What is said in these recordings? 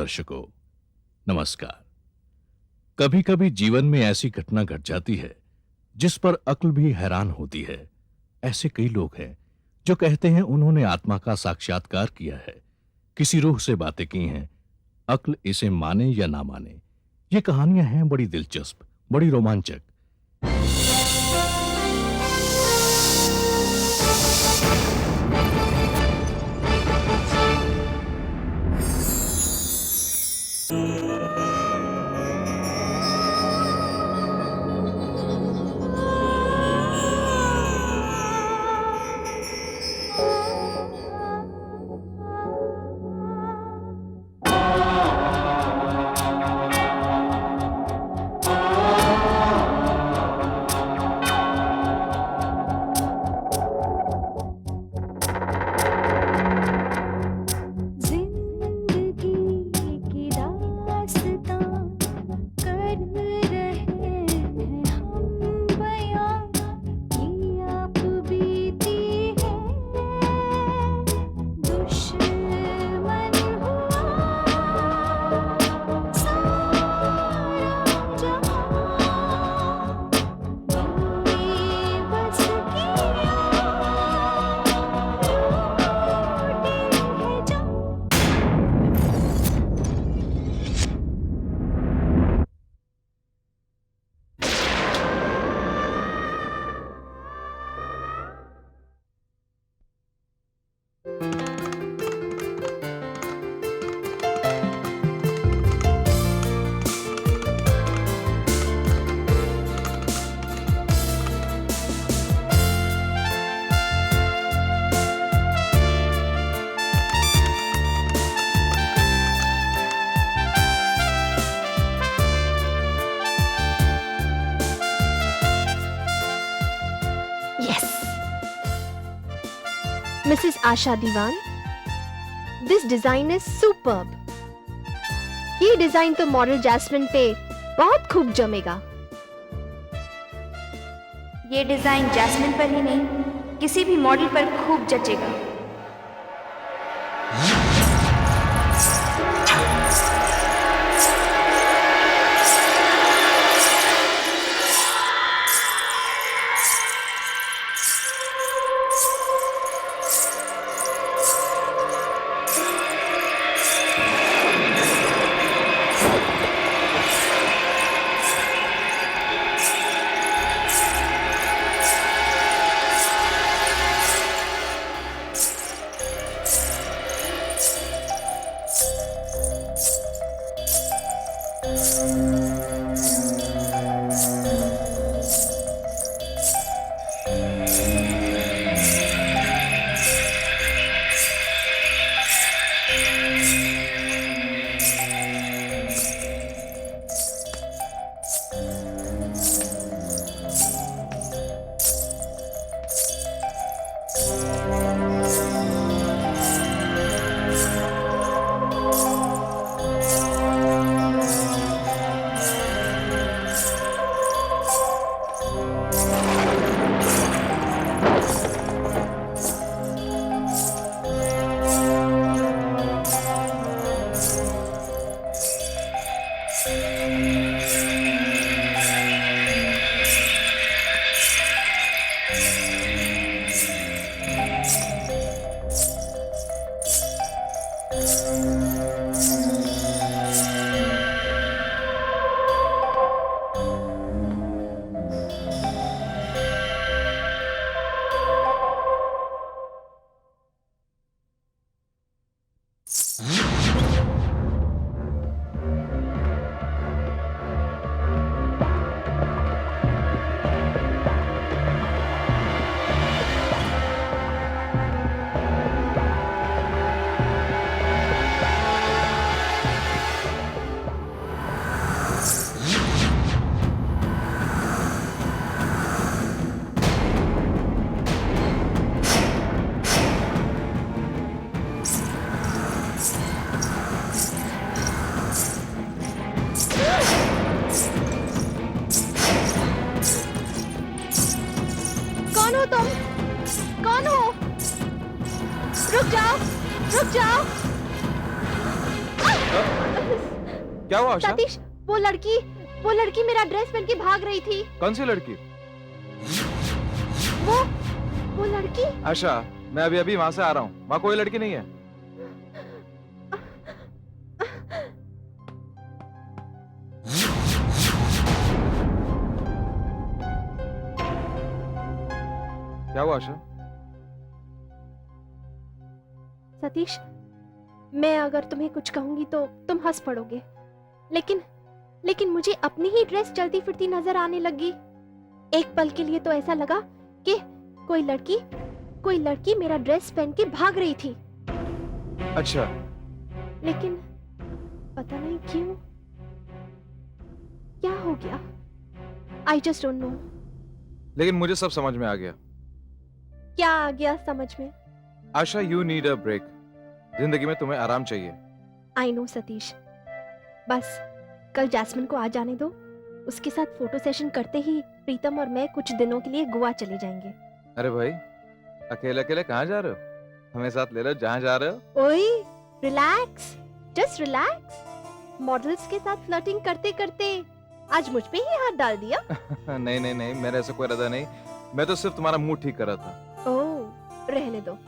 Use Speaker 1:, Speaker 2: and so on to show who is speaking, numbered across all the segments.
Speaker 1: दर्शकों, नमस्कार। कभी कभी जीवन में ऐसी घटना घट जाती है जिस पर अक्ल भी हैरान होती है। ऐसे कई लोग हैं जो कहते हैं उन्होंने आत्मा का साक्षात्कार किया है, किसी रूह से बातें की हैं। अक्ल इसे माने या ना माने, ये कहानियां हैं बड़ी दिलचस्प, बड़ी रोमांचक।
Speaker 2: Mrs. Asha Diwan, this design is superb. ये डिजाइन तो मॉडल जैस्मिन पे बहुत खूब जमेगा।
Speaker 3: ये डिजाइन जैस्मिन पर ही नहीं, किसी भी मॉडल पर खूब जचेगा।
Speaker 2: रुक जाओ, रुक जाओ।
Speaker 4: क्या हुआ आशा?
Speaker 2: सतीश, वो लड़की मेरा ड्रेस पहन के भाग रही थी।
Speaker 4: कौन सी लड़की?
Speaker 2: वो लड़की।
Speaker 4: आशा, मैं अभी अभी वहां से आ रहा हूँ, वहां कोई लड़की नहीं है। क्या हुआ आशा?
Speaker 2: सतीश, मैं अगर तुम्हें कुछ कहूंगी तो तुम हंस पड़ोगे, लेकिन मुझे अपनी ही ड्रेस चलती फिरती नजर आने लगी। एक पल के लिए तो ऐसा लगा कि कोई लड़की मेरा ड्रेस पहन के भाग रही थी।
Speaker 4: अच्छा,
Speaker 2: लेकिन पता नहीं क्यों, क्या हो गया, आई जस्ट डोंट नो।
Speaker 4: लेकिन मुझे सब समझ में आ गया।
Speaker 2: क्या आ गया समझ में?
Speaker 4: आशा, यू नीड अ ब्रेक। जिंदगी में तुम्हें आराम चाहिए।
Speaker 2: आई नो सतीश, बस कल जैस्मिन को आ जाने दो। उसके साथ फोटो सेशन करते ही प्रीतम और मैं कुछ दिनों के लिए गोवा चले जाएंगे।
Speaker 4: अरे भाई, अकेले अकेले कहाँ जा रहे हो? हमें साथ ले लो जहाँ जा रहे हो।
Speaker 2: ओए, रिलैक्स, जस्ट रिलैक्स। मॉडल्स के साथ फ्लर्टिंग करते करते आज मुझ पे ही हाथ डाल दिया।
Speaker 4: नहीं नहीं नहीं, मेरा ऐसा कोई इरादा नहीं। मैं तो सिर्फ तुम्हारा मूड ठीक कर रहा था।
Speaker 2: ओह, रहने दो।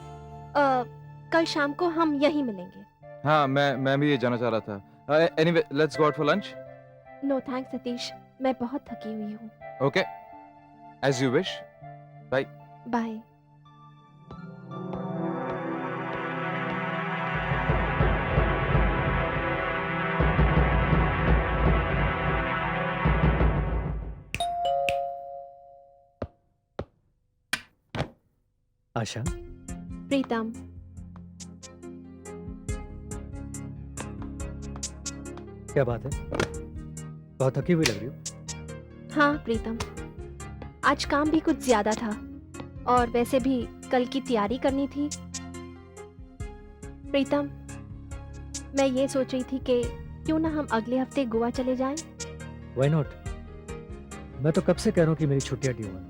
Speaker 2: कल शाम को हम यहीं मिलेंगे।
Speaker 4: हाँ, मैं भी ये जाना चाह रहा था। Anyway, let's go out for lunch.
Speaker 2: No thanks Satish, मैं बहुत थकी हुई हूँ।
Speaker 4: Okay, as you wish. Bye.
Speaker 2: Bye.
Speaker 5: Asha,
Speaker 2: Pritam,
Speaker 5: क्या बात है? बहुत थकी हुई लग रही हो।
Speaker 2: हाँ प्रीतम, आज काम भी कुछ ज्यादा था और वैसे भी कल की तैयारी करनी थी। प्रीतम, मैं ये सोच रही थी कि क्यों ना हम अगले हफ्ते गोवा चले जाएं।
Speaker 5: Why not? मैं तो कब से कह रहा हूँ कि मेरी छुट्टियां ड्यू हैं,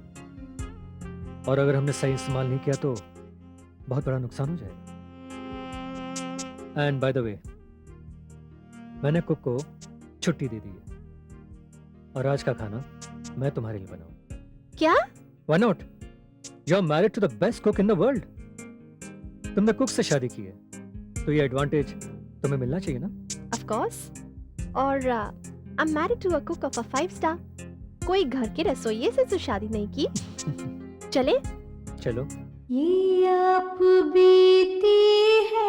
Speaker 5: और अगर हमने सही इस्तेमाल नहीं किया तो बहुत बड़ा नुकसान हो जाएगा। एंड बाय द वे, मैंने कुक को छुट्टी दे दी है और आज का खाना मैं तुम्हारे लिए बनाऊं।
Speaker 2: क्या?
Speaker 5: Why not? You are married to the best cook in the world. तुमने कुक से शादी की है तो ये एडवांटेज तुम्हें मिलना चाहिए ना।
Speaker 2: Of course. और I am married to a cook of a 5 star. कोई घर के रसोइये से तो शादी नहीं की। चले?
Speaker 5: चलो।
Speaker 3: ये आप बीती है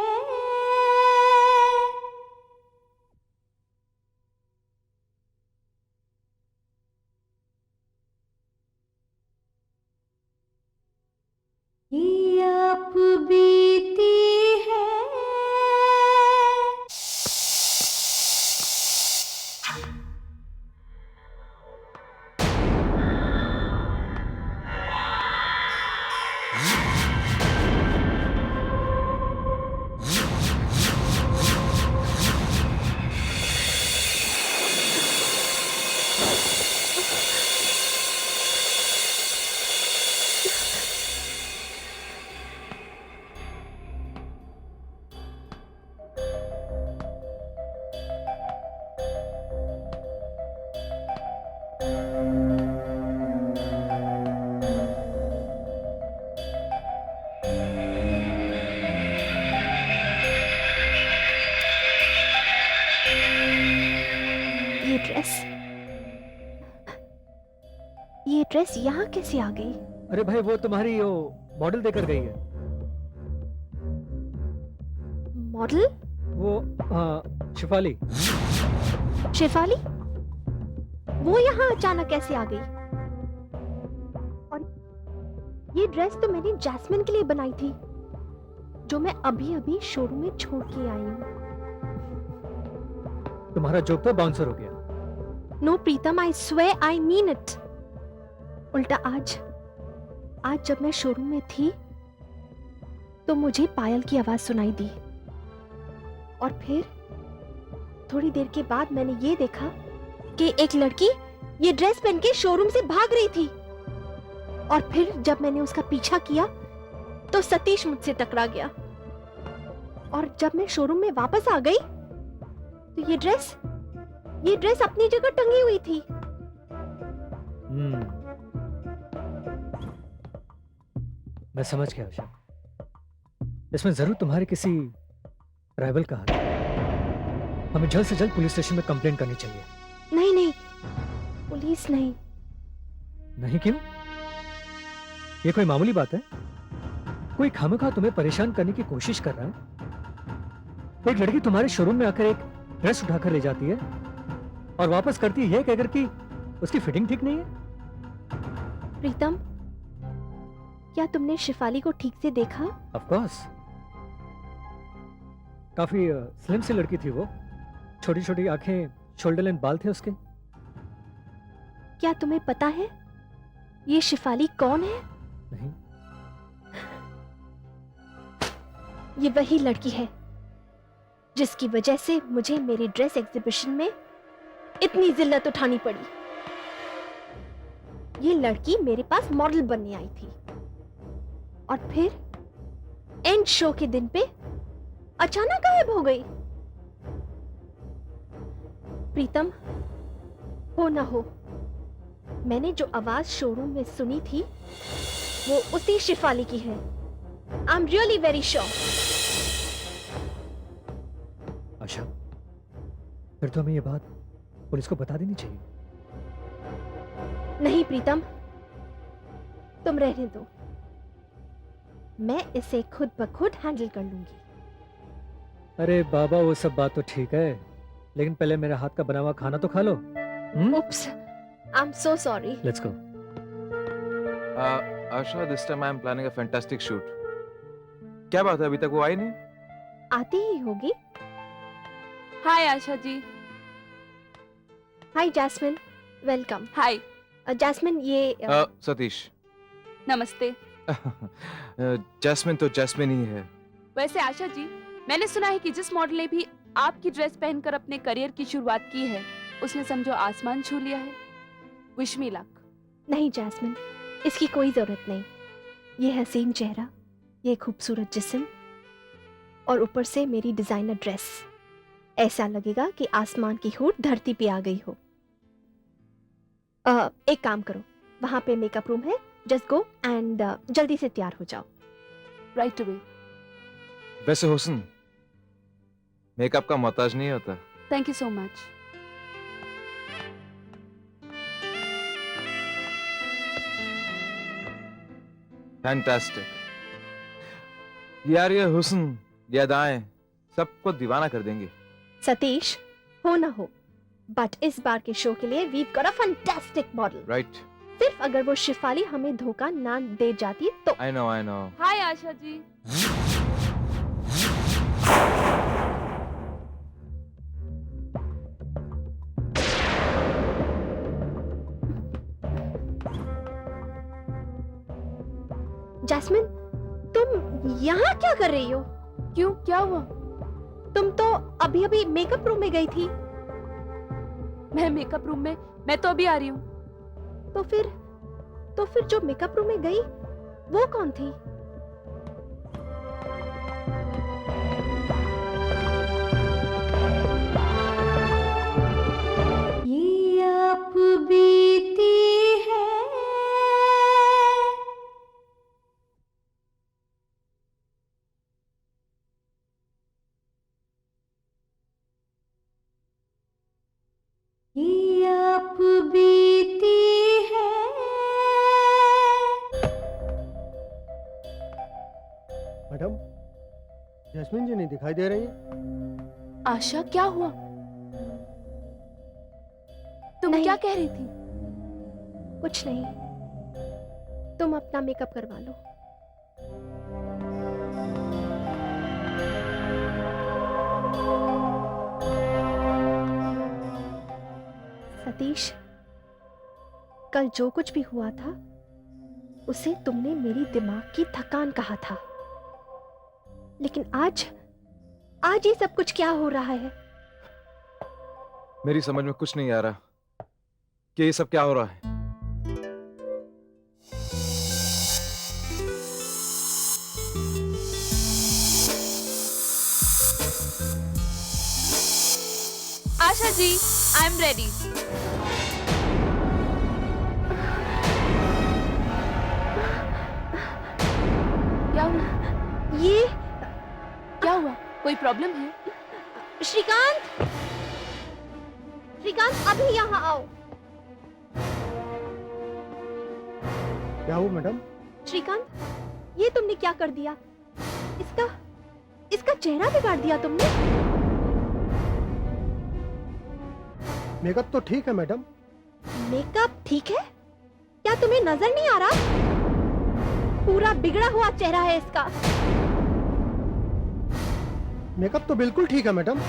Speaker 3: ये आप बीती है
Speaker 2: ये ड्रेस यहाँ कैसे आ गई?
Speaker 5: अरे भाई, वो तुम्हारी वो मॉडल देकर गई है।
Speaker 2: मॉडल?
Speaker 5: वो शिफाली।
Speaker 2: शेफाली? वो यहाँ अचानक कैसे आ गई? और ये ड्रेस तो मैंने जैस्मिन के लिए बनाई थी, जो मैं अभी अभी शोरूम में छोड़ के आई हूँ।
Speaker 5: तुम्हारा जोक तो बाउंसर हो गया।
Speaker 2: No Pritam, I swear I mean it. उल्टा आज जब मैं शोरूम में थी तो मुझे पायल की आवाज सुनाई दी, और फिर थोड़ी देर के बाद मैंने ये देखा कि एक लड़की ये ड्रेस पहन के शोरूम से भाग रही थी। और फिर जब मैंने उसका पीछा किया तो सतीश मुझसे टकरा गया, और जब मैं शोरूम में वापस आ गई तो ये ड्रेस ये ड्रेस अपनी जगह टंगी हुई थी।
Speaker 5: हम्म, मैं समझ गया आशा। इसमें जरूर तुम्हारे किसी राइवल का हाथ है। हमें जल्द से जल्द पुलिस स्टेशन में कंप्लेंट करनी चाहिए।
Speaker 2: नहीं नहीं, पुलिस नहीं।
Speaker 5: नहीं क्यों? ये कोई मामूली बात है? कोई खामखा तुम्हें परेशान करने की कोशिश कर रहा है। एक लड़की तुम्हारे शोरूम में आकर एक ड्रेस उठाकर ले जाती है और वापस करती है कहकर कि उसकी फिटिंग ठीक नहीं है।
Speaker 2: प्रीतम, क्या तुमने शिफाली को ठीक से देखा?
Speaker 5: ऑफ कोर्स, काफी स्लिम सी लड़की थी वो। छोटी छोटी आंखें, शोल्डर लेंथ बाल थे उसके।
Speaker 2: क्या तुम्हें पता है ये शिफाली कौन है?
Speaker 5: नहीं।
Speaker 2: ये वही लड़की है जिसकी वजह से मुझे मेरी ड्रेस एग्जीबिशन में इतनी जिल्लत उठानी पड़ी। ये लड़की मेरे पास मॉडल बनने आई थी और फिर एंड शो के दिन पे अचानक गायब हो गई। प्रीतम, हो ना हो, मैंने जो आवाज शोरूम में सुनी थी वो उसी शिफाली की है। I am really very sure.
Speaker 5: Asha, फिर तो हमें ये बात पुलिस को बता देनी चाहिए।
Speaker 2: नहीं प्रीतम, तुम रहने दो, मैं इसे खुद ब खुद हैंडल कर लूंगी।
Speaker 5: अरे बाबा, वो सब बात तो ठीक है, लेकिन पहले मेरे हाथ का बना हुआ खाना तो खा लो।
Speaker 2: Oops, I'm so sorry.
Speaker 5: Let's go.
Speaker 4: Asha, this time I am planning a fantastic shoot. क्या बात है, अभी तक वो आई नहीं?
Speaker 2: आती ही होगी।
Speaker 6: हाय आशा जी।
Speaker 2: हाय जैस्मिन, वेलकम।
Speaker 6: हाय।
Speaker 2: जैस्मिन, ये
Speaker 4: सतीश।
Speaker 6: नमस्ते।
Speaker 4: जैस्मिन तो जैस्मिन ही है।
Speaker 6: वैसे आशा जी, मैंने सुना है कि जिस मॉडल ने भी आपकी ड्रेस पहनकर अपने करियर की शुरुआत की है, उसने समझो आसमान छू लिया है। Wish me luck.
Speaker 2: नहीं जैस्मिन, इसकी कोई जरूरत नहीं। ये हसीन चेहरा, ये खूबसूरत जिस्म और ऊपर से मेरी डिजाइनर ड्रेस, ऐसा लगेगा कि आसमान की हूर धरती पे आ गई हो। एक काम करो, वहां पे मेकअप रूम है, जस्ट गो एंड जल्दी से तैयार हो जाओ।
Speaker 6: Right away.
Speaker 4: वैसे हुस्न मेकअप का मोहताज नहीं होता।
Speaker 6: Thank you so much.
Speaker 4: Fantastic यार, ये हुस्न, ये अदाएं सबको दीवाना कर देंगी।
Speaker 2: सतीश, हो ना हो, बट इस बार के शो के लिए we've got a fantastic model.
Speaker 4: Right.
Speaker 2: सिर्फ अगर वो शिफाली हमें धोखा ना दे जाती तो।
Speaker 4: I know.
Speaker 6: Hi Asha ji.
Speaker 2: Jasmine, तुम यहाँ क्या कर रही हो?
Speaker 6: क्यों, क्या हुआ?
Speaker 2: तुम तो अभी अभी मेकअप रूम में गई थी।
Speaker 6: मैं मेकअप रूम में? मैं तो अभी आ रही हूँ।
Speaker 2: तो फिर जो मेकअप रूम में गई वो कौन थी?
Speaker 3: ये आप बीती है। ये आप बीती है।
Speaker 7: मैडम, जैस्मिन जी नहीं दिखाई दे रही है।
Speaker 6: आशा, क्या हुआ? तुम
Speaker 2: नहीं।
Speaker 6: क्या कह रही थी?
Speaker 2: कुछ नहीं, तुम अपना मेकअप करवा लो। सतीश, कल जो कुछ भी हुआ था उसे तुमने मेरी दिमाग की थकान कहा था, लेकिन आज ये सब कुछ क्या हो रहा है?
Speaker 4: मेरी समझ में कुछ नहीं आ रहा कि ये सब क्या हो रहा है।
Speaker 6: आशा जी, आई एम रेडी। क्या हुआ?
Speaker 2: ये
Speaker 6: क्या हुआ? कोई प्रॉब्लम है?
Speaker 2: श्रीकांत, श्रीकांत अभी यहाँ आओ।
Speaker 7: क्या हुआ मैडम?
Speaker 2: श्रीकांत, ये तुमने क्या कर दिया? इसका चेहरा बिगाड़ दिया तुमने।
Speaker 7: मेकअप तो ठीक है मैडम।
Speaker 2: मेकअप ठीक है? क्या तुम्हें नजर नहीं आ रहा? पूरा बिगड़ा हुआ चेहरा है इसका।
Speaker 7: मेकअप तो बिल्कुल ठीक है मैडम।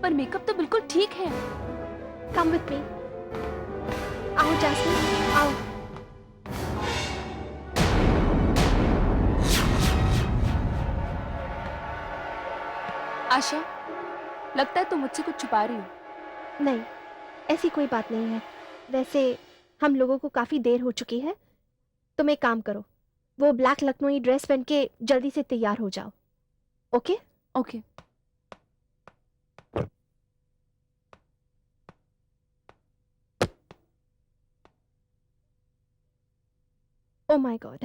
Speaker 6: पर मेकअप तो बिल्कुल ठीक है।
Speaker 2: Come with me. आओ जैस्मिन, आओ।
Speaker 6: आशा, लगता है तुम मुझसे कुछ छुपा रही हो।
Speaker 2: नहीं, ऐसी कोई बात नहीं है। वैसे हम लोगों को काफी देर हो चुकी है। तुम एक काम करो, वो ब्लैक लखनऊ ड्रेस पहन के जल्दी से तैयार हो जाओ। Okay?
Speaker 6: Okay.
Speaker 2: Oh my god.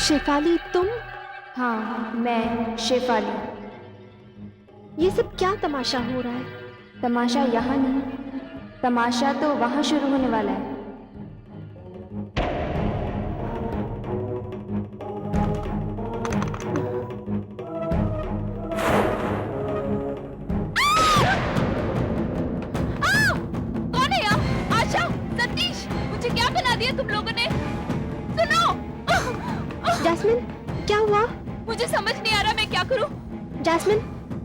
Speaker 2: Shefali, तुम?
Speaker 3: हाँ, मैं शेफाली।
Speaker 2: ये सब क्या तमाशा हो रहा है?
Speaker 3: तमाशा यहाँ नहीं, तमाशा तो वहाँ शुरू होने वाला है।
Speaker 6: कौन है यहाँ? आशा, सतीश, मुझे क्या बना दिया तुम लोगों ने? सुनो!
Speaker 2: जैस्मिन, क्या हुआ?
Speaker 6: मुझे समझ नहीं आ रहा मैं क्या करूं।
Speaker 2: जैस्मिन,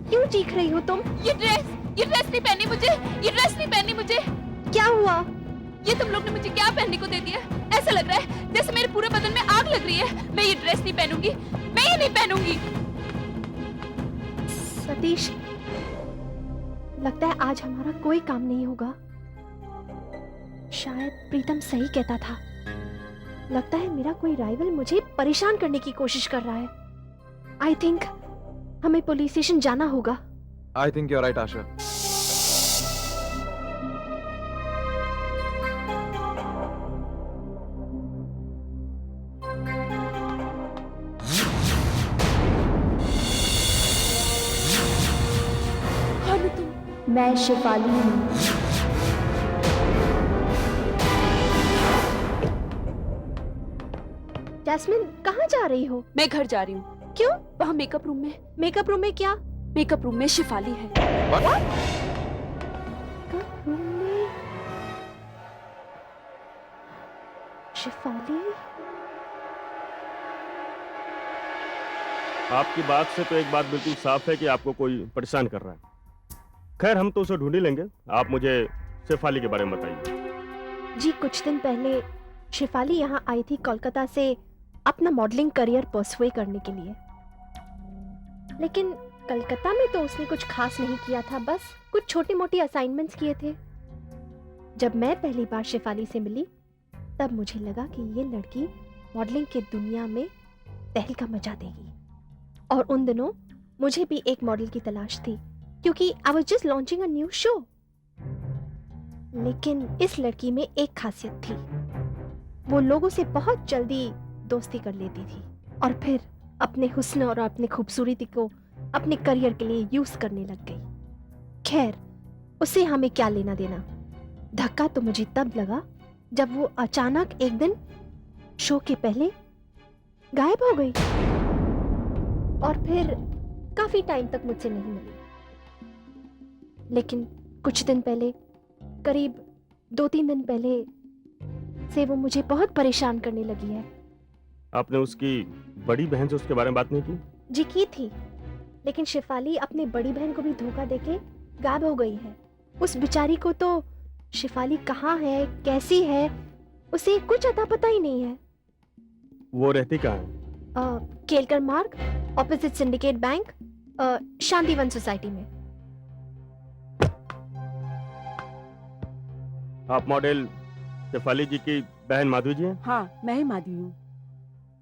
Speaker 2: क्यों चीख रही हो तुम?
Speaker 6: ये ड्रेस नहीं पहनी मुझे। ये ड्रेस नहीं पहनी मुझे।
Speaker 2: क्या हुआ?
Speaker 6: ये तुम लोग ने मुझे क्या पहनने को दे दिया? ऐसा लग रहा है जैसे मेरे पूरे बदन में आग लग रही है। मैं ये ड्रेस नहीं पहनूंगी, मैं ये नहीं पहनूंगी।
Speaker 2: सतीश, लगता है आज हमारा कोई काम नहीं होगा। शायद प्रीतम सही कहता था। लगता है मेरा कोई राइवल मुझे परेशान करने की कोशिश कर रहा है। आई थिंक हमें पुलिस स्टेशन जाना होगा।
Speaker 4: I think you are right Asha.
Speaker 6: कौन हो तुम?
Speaker 3: मैं शेफाली हूँ।
Speaker 2: जैस्मिन, कहाँ जा रही हो?
Speaker 6: मैं घर जा रही हूँ।
Speaker 2: क्यों?
Speaker 6: वहाँ मेकअप रूम में।
Speaker 2: मेकअप रूम में क्या?
Speaker 6: मेकअप रूम में शेफाली है।
Speaker 2: मेकअप रूम में शेफाली?
Speaker 8: आपकी बात से तो एक बात बिल्कुल साफ है कि आपको कोई परेशान कर रहा है। खैर, हम तो उसे ढूंढ ही लेंगे। आप मुझे शेफाली के बारे में बताइए।
Speaker 2: जी, कुछ दिन पहले शेफाली यहाँ आई थी कोलकाता से अपना मॉडलिंग करियर परस्यू करने के लिए। लेकिन कलकत्ता में तो उसने कुछ खास नहीं किया था, बस कुछ छोटी मोटी असाइनमेंट्स किए थे। जब मैं पहली बार शेफाली से मिली तब मुझे लगा कि ये लड़की मॉडलिंग की दुनिया में तहलका मचा देगी। और उन दिनों मुझे भी एक मॉडल की तलाश थी, क्योंकि I was just launching a new show. लेकिन इस लड़की में एक खासियत थी, वो लोगों से बहुत जल्दी दोस्ती कर लेती थी और फिर अपने हुस्न और अपने खूबसूरती को अपने करियर के लिए यूज करने लग गई। खैर, उससे हमें क्या लेना देना। धक्का तो मुझे तब लगा जब वो अचानक एक दिन शो के पहले गायब हो गई और फिर काफी टाइम तक मुझसे नहीं मिली। लेकिन कुछ दिन पहले, करीब 2-3 दिन पहले से वो मुझे बहुत परेशान करने लगी है।
Speaker 8: आपने उसकी बड़ी बहन से उसके बारे में बात नहीं की?
Speaker 2: जी, की थी, लेकिन शिफाली अपनी बड़ी बहन को भी धोखा देके गायब हो गई है। उस बेचारी को तो शिफाली कहाँ है, कैसी है, उसे कुछ अता पता ही नहीं है।
Speaker 8: वो रहती कहाँ है?
Speaker 2: केलकर मार्ग, opposite syndicate bank, Shantivan society में।
Speaker 8: आप मॉडल शेफाली जी की बहन माधवी जी हैं?
Speaker 9: हाँ, मैं ही माधवी हूँ।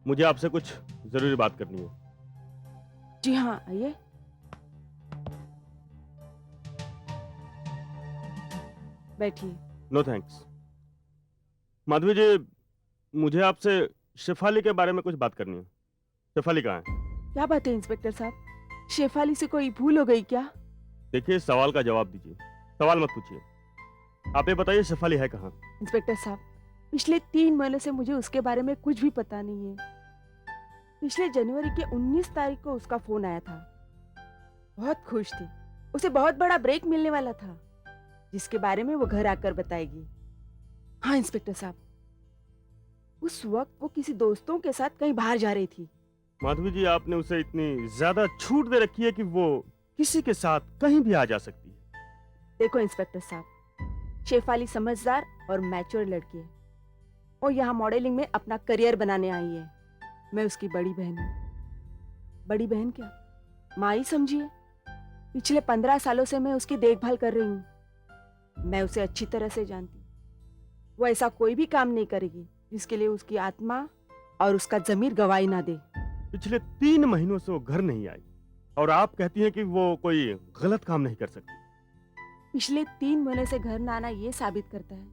Speaker 8: मुझे आपसे कुछ जरूरी बात करनी है।
Speaker 9: जी हाँ, आइए। बैठिए।
Speaker 8: No thanks. माधवी जी, मुझे आपसे शेफाली के बारे में कुछ बात करनी है। शेफाली कहाँ है?
Speaker 9: क्या बात है इंस्पेक्टर साहब? शेफाली से कोई भूल हो गई क्या?
Speaker 8: देखिए, सवाल का जवाब दीजिए, सवाल मत पूछिए। आप ये बताइए, शेफाली है कहाँ?
Speaker 9: इंस्पेक्टर साहब, पिछले 3 महीनों से मुझे उसके बारे में कुछ भी पता नहीं है। पिछले जनवरी के 19 तारीख को उसका फोन आया था। बहुत खुश थी, उसे बहुत बड़ा ब्रेक मिलने वाला था, जिसके बारे में वो घर आकर बताएगी। हाँ इंस्पेक्टर साहब, उस वक्त वो किसी दोस्तों के साथ कहीं बाहर जा रही थी।
Speaker 8: माधवी जी, आपने उसे इतनी ज्यादा छूट दे रखी है कि वो किसी के साथ कहीं भी आ जा सकती है।
Speaker 9: देखो इंस्पेक्टर साहब, शेफाली समझदार और मैच्योर लड़की है। वो यहाँ मॉडलिंग में अपना करियर बनाने आई है। मैं उसकी बड़ी बहन हूँ। बड़ी बहन क्या, माँ ही समझिए। पिछले 15 सालों से मैं उसकी देखभाल कर रही हूँ। मैं उसे अच्छी तरह से जानती हूँ। वो ऐसा कोई भी काम नहीं करेगी जिसके लिए उसकी आत्मा और उसका जमीर गवाही ना दे।
Speaker 8: पिछले 3 महीनों से वो घर नहीं आई और आप कहती हैं कि वो कोई गलत काम नहीं कर सकती।
Speaker 9: पिछले 3 महीने से घर ना आना ये साबित करता है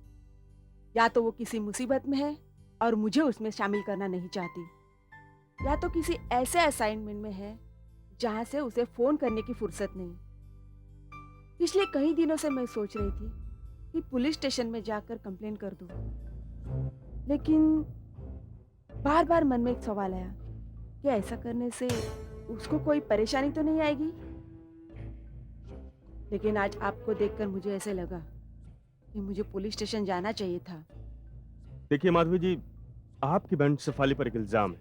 Speaker 9: या तो वो किसी मुसीबत में है और मुझे उसमें शामिल करना नहीं चाहती, या तो किसी ऐसे असाइनमेंट में है जहां से उसे फोन करने की फुर्सत नहीं। पिछले कई दिनों से मैं सोच रही थी कि पुलिस स्टेशन में जाकर कंप्लेन कर दूं, लेकिन बार बार मन में एक सवाल आया कि ऐसा करने से उसको कोई परेशानी तो नहीं आएगी। लेकिन आज आपको देखकर मुझे ऐसे लगा कि मुझे पुलिस स्टेशन जाना चाहिए था।
Speaker 8: देखिए माधवी जी, आपकी बहन शेफाली पर एक इल्जाम है।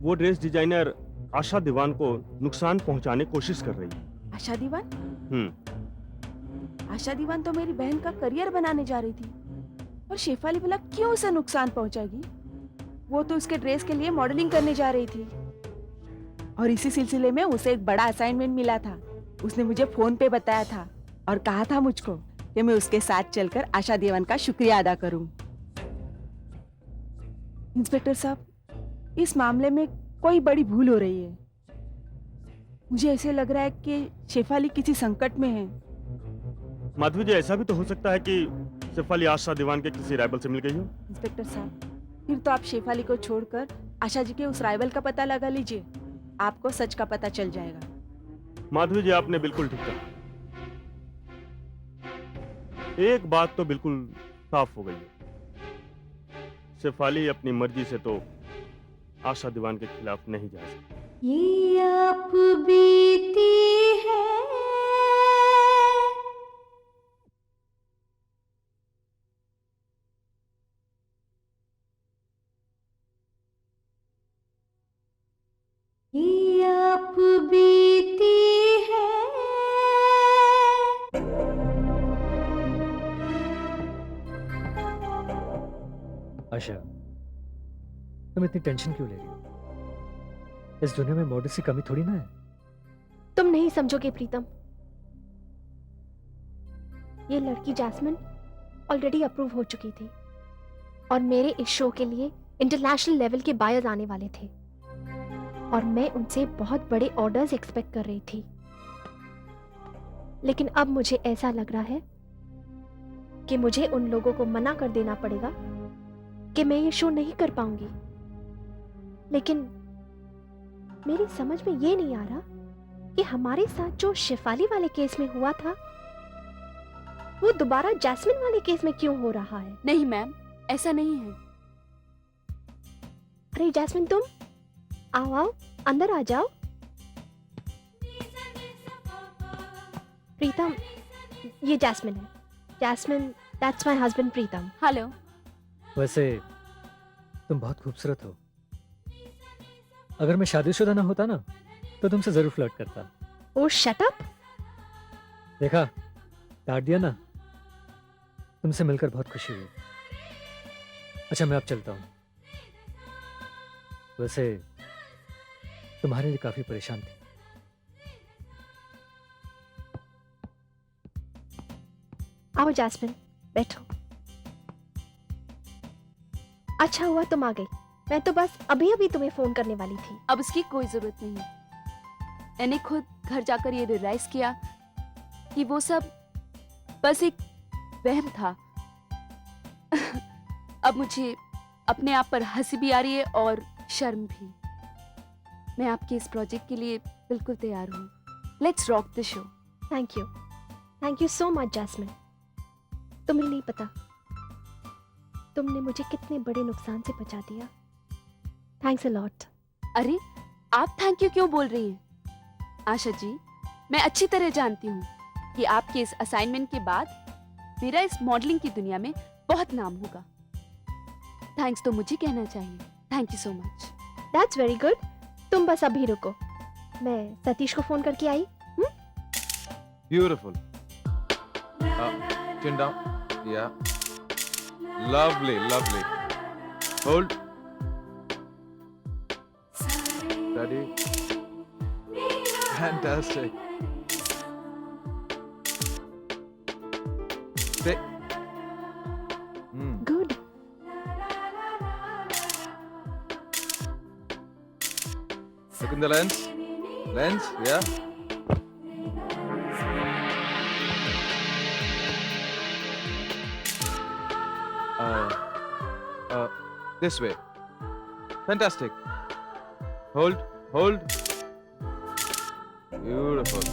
Speaker 8: वो ड्रेस डिजाइनर आशा दीवान को नुकसान पहुंचाने की कोशिश कर रही है।
Speaker 9: आशा दीवान?
Speaker 8: हम्म।
Speaker 9: आशा दीवान तो मेरी बहन का करियर बनाने जा रही थी, और शेफाली भला क्यों उसे नुकसान पहुंचाएगी? वो तो उसके ड्रेस के लिए मॉडलिंग करने जा रही थी, और इसी सिलसिले में उसे एक बड़ा असाइनमेंट मिला था। उसने मुझे फोन पे बताया था और कहा था मुझको कि मैं उसके साथ चलकर आशा दीवान का शुक्रिया अदा करूं। इंस्पेक्टर साहब, इस मामले में कोई बड़ी भूल हो रही है। मुझे ऐसे लग रहा है कि शेफाली किसी संकट में है।
Speaker 8: माधवी जी, ऐसा भी तो हो सकता है कि शेफाली आशा दीवान के किसी राइवल से मिल गई हो।
Speaker 9: इंस्पेक्टर साहब, फिर तो आप शेफाली को छोड़कर आशा जी के उस राइवल का पता लगा लीजिए, आपको सच का पता चल जाएगा।
Speaker 8: माधवी जी, आपने बिल्कुल ठीक कहा। एक बात तो बिल्कुल साफ हो गई है, शेफाली अपनी मर्जी से तो आशा दीवान के खिलाफ नहीं जा सकती।
Speaker 3: ये आप बीती है ये आप बीती है।
Speaker 5: आशा, तुम इतनी टेंशन क्यों ले रही हो? इस दुनिया में मॉडल की कमी थोड़ी ना है।
Speaker 2: तुम नहीं समझोगे प्रीतम, ये लड़की जैस्मिन ऑलरेडी अप्रूव हो चुकी थी और मेरे इस शो के लिए इंटरनेशनल लेवल के बायर्स आने वाले थे, और मैं उनसे बहुत बड़े ऑर्डर्स एक्सपेक्ट कर रही थी। लेकिन अब मुझे ऐसा लग रहा है कि मुझे उन लोगों को मना कर देना पड़ेगा कि मैं ये शो नहीं कर पाऊंगी। लेकिन मेरी समझ में ये नहीं आ रहा कि हमारे साथ जो शेफाली वाले केस में हुआ था वो दोबारा जैस्मिन वाले केस में क्यों हो रहा है?
Speaker 6: नहीं मैम, ऐसा नहीं है।
Speaker 2: अरे जैस्मिन, तुम आओ आओ, अंदर आ जाओ। प्रीतम, ये जैस्मिन है। Jasmine, that's my husband Pritam.
Speaker 6: Hello.
Speaker 5: वैसे तुम बहुत खूबसूरत हो। अगर मैं शादीशुदा ना होता ना तो तुमसे जरूर फ्लर्ट करता।
Speaker 2: ओ शट अप।
Speaker 5: देखा, डांट दिया ना। तुमसे मिलकर बहुत खुशी हुई। अच्छा, मैं अब चलता हूँ। वैसे तुम्हारे लिए काफी परेशान थी।
Speaker 2: आओ जैस्मिन, बैठो। अच्छा हुआ तुम आ गई, मैं तो बस अभी अभी तुम्हें फोन करने वाली थी।
Speaker 6: अब उसकी कोई जरूरत नहीं है। मैंने खुद घर जाकर ये रियलाइज किया कि वो सब बस एक वहम था। अब मुझे अपने आप पर हंसी भी आ रही है और शर्म भी। मैं आपके इस प्रोजेक्ट के लिए बिल्कुल तैयार हूँ। Let's rock the show.
Speaker 2: Thank you so much Jasmine. तुम्हें नहीं पता तुमने मुझे कितने बड़े नुकसान से बचा दिया। Thanks a lot.
Speaker 6: अरे, आप थैंक यू क्यों बोल रही हैं? आशा जी, मैं अच्छी तरह जानती हूँ कि आपके इस असाइनमेंट के बाद मेरा इस मॉडलिंग की दुनिया में बहुत नाम होगा। थैंक्स तो मुझे कहना चाहिए। Thank you so much.
Speaker 2: That's very good. तुम बस अभी रुको, मैं सतीश को फोन करके आई।
Speaker 4: Beautiful. Chin down. Yeah. Lovely, lovely. Hold. Steady. Fantastic. Stay.
Speaker 2: Good.
Speaker 4: Look in the lens. Lens, yeah. This way. Fantastic. Hold, hold. Beautiful.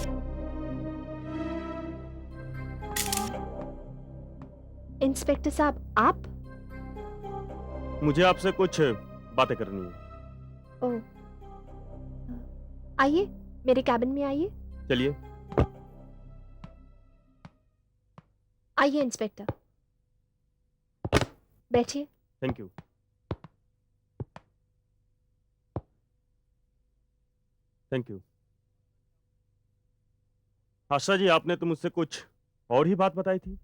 Speaker 2: Inspector साहब, आप?
Speaker 8: मुझे आपसे कुछ बातें करनी है।
Speaker 2: ओह, आइए मेरे कैबिन में आइए।
Speaker 8: चलिए।
Speaker 2: आइए इंस्पेक्टर, बैठिए।
Speaker 8: Thank you. Thank you. Asha ji, आपने तो मुझसे कुछ और ही बात बताई थी,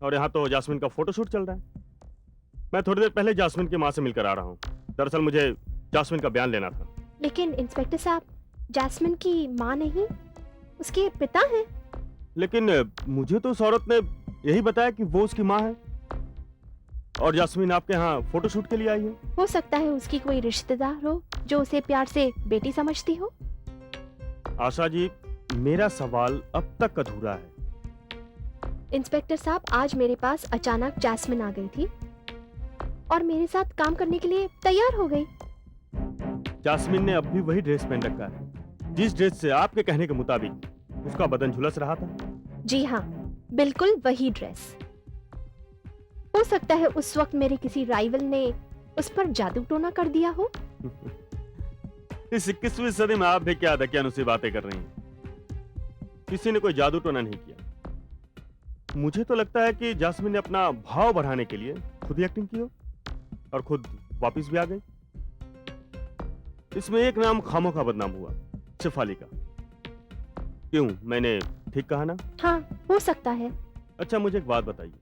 Speaker 8: और यहाँ तो जास्मिन का फोटोशूट चल रहा है। मैं थोड़ी देर पहले जास्मिन की माँ से मिलकर आ रहा हूँ। दरअसल मुझे जास्मिन का बयान लेना था।
Speaker 2: लेकिन इंस्पेक्टर साहब, जैस्मिन की माँ नहीं, उसके पिता हैं।
Speaker 8: लेकिन मुझे तो उस औरत ने यही बताया कि वो उसकी माँ है, और जास्मिन आपके यहाँ फोटोशूट के लिए आई है।
Speaker 2: हो सकता है उसकी कोई रिश्तेदार हो जो उसे प्यार से बेटी समझती हो।
Speaker 8: आशा जी, मेरा सवाल अब तक अधूरा है।
Speaker 2: इंस्पेक्टर साहब, आज मेरे पास अचानक जैस्मिन आ गई थी और मेरे साथ काम करने के लिए तैयार हो गई।
Speaker 8: जास्मिन ने अब भी वही ड्रेस पहन रखा है जिस ड्रेस से आपके कहने के मुताबिक उसका बदन झुलस रहा था।
Speaker 2: जी हाँ, बिल्कुल वही ड्रेस। हो सकता है उस वक्त मेरे किसी राइवल ने उस पर जादू टोना कर दिया हो।
Speaker 8: इस 21वीं सदी में आप भी क्या दकियानुसी बातें कर रही हैं। किसी ने कोई जादू टोना नहीं किया। मुझे तो लगता है कि जास्मिन ने अपना भाव बढ़ाने के लिए खुद ही एक्टिंग की हो और खुद वापस भी आ गई। इसमें एक नाम खामोखा बदनाम हुआ, शेफाली का। क्यों, मैंने ठीक कहा ना?
Speaker 2: हाँ, हो सकता है।
Speaker 8: अच्छा, मुझे एक बात बताइए,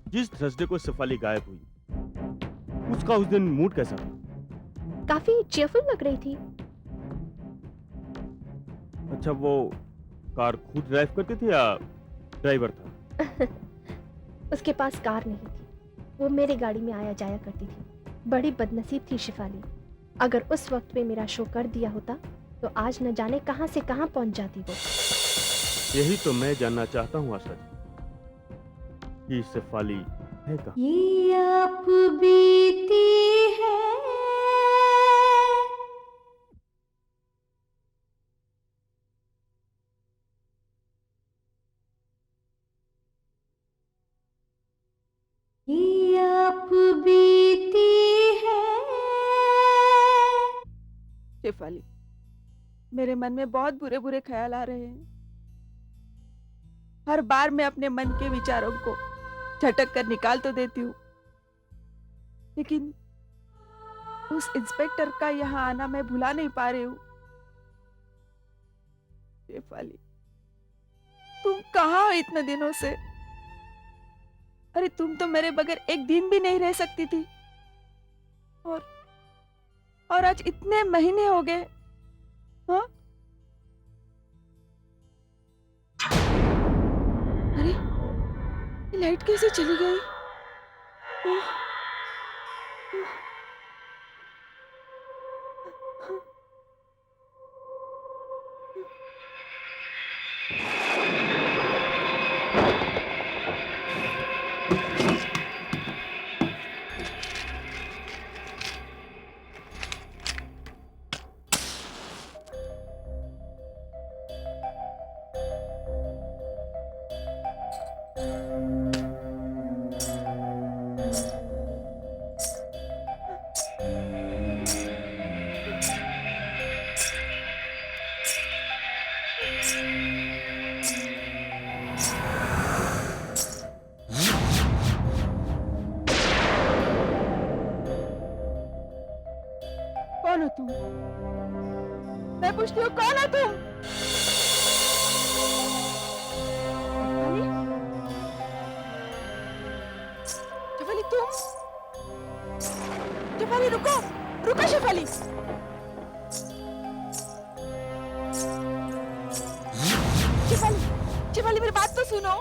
Speaker 8: जिस थर्सडे को शेफाली गायब हुई, उसका उस दिन मूड कैसा था?
Speaker 2: काफी चीयरफुल लग रही थी।
Speaker 8: अच्छा, वो कार खुद ड्राइव करती थी या ड्राइवर था?
Speaker 2: उसके पास कार नहीं थी, वो मेरी गाड़ी में आया जाया करती थी। बड़ी बदनसीब थी शेफाली। अगर उस वक्त पे मेरा शो कर दिया होता तो आज न जाने कहां से कहां पहुंच जाती वो।
Speaker 8: यही तो मैं जानना चाहता हूँ आशा जी, कि शेफाली है कहाँ?
Speaker 3: ये आप बीती है ये आप बीती है।
Speaker 9: शेफाली, मेरे मन में बहुत बुरे बुरे ख्याल आ रहे हैं। हर बार मैं अपने मन के विचारों को झटक कर निकाल तो देती हूँ, लेकिन उस इंस्पेक्टर का यहाँ आना मैं भुला नहीं पा रही हूँ। शेफाली, तुम कहाँ हो इतने दिनों से? अरे तुम तो मेरे बगैर एक दिन भी नहीं रह सकती थी, और आज इतने महीने हो गए। हाँ? अरे ये लाइट कैसे चली गई? हाँ? कौन हो तुम? मैं पूछती हूँ, कौन हो तुम? शेफाली? शेफाली तुम? शेफाली रुको, रुको शेफाली। शेफाली, शेफाली मेरी बात तो सुनो।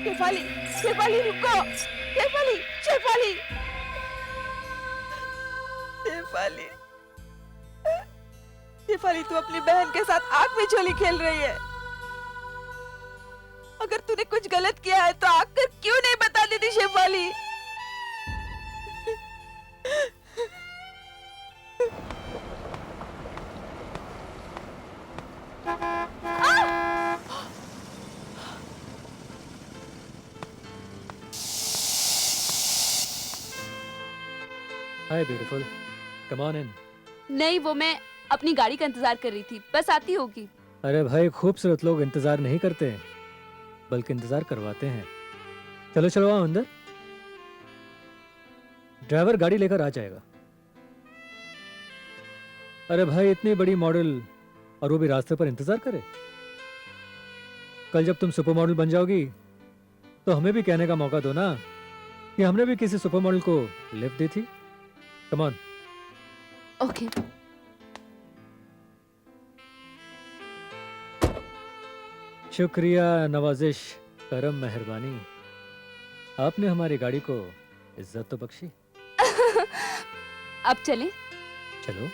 Speaker 9: शेफाली, शेफाली रुको। शेफाली, शेफाली, शेफाली, शेफाली तू अपनी बहन के साथ आग में झोली खेल रही है। अगर तूने कुछ गलत किया है तो आकर क्यों नहीं बता देती Shefali?
Speaker 5: Hi beautiful, come on in.
Speaker 6: नहीं, वो मैं अपनी गाड़ी का इंतजार कर रही थी, बस आती होगी।
Speaker 5: अरे भाई, खूबसूरत लोग इंतजार नहीं करते बल्कि इंतजार करवाते हैं। चलो चलो आओ अंदर, ड्राइवर गाड़ी लेकर आ जाएगा। अरे भाई, इतनी बड़ी मॉडल और वो भी रास्ते पर इंतजार करे। कल जब तुम सुपर मॉडल बन जाओगी तो हमें भी कहने का मौका दो ना कि हमने भी किसी सुपर मॉडल को लिफ्ट दी थी। Come on.
Speaker 6: ओके।
Speaker 5: शुक्रिया, नवाजिश, करम, मेहरबानी। आपने हमारी गाड़ी को इज्जत तो बख्शी।
Speaker 6: अब चलें?
Speaker 5: चलो।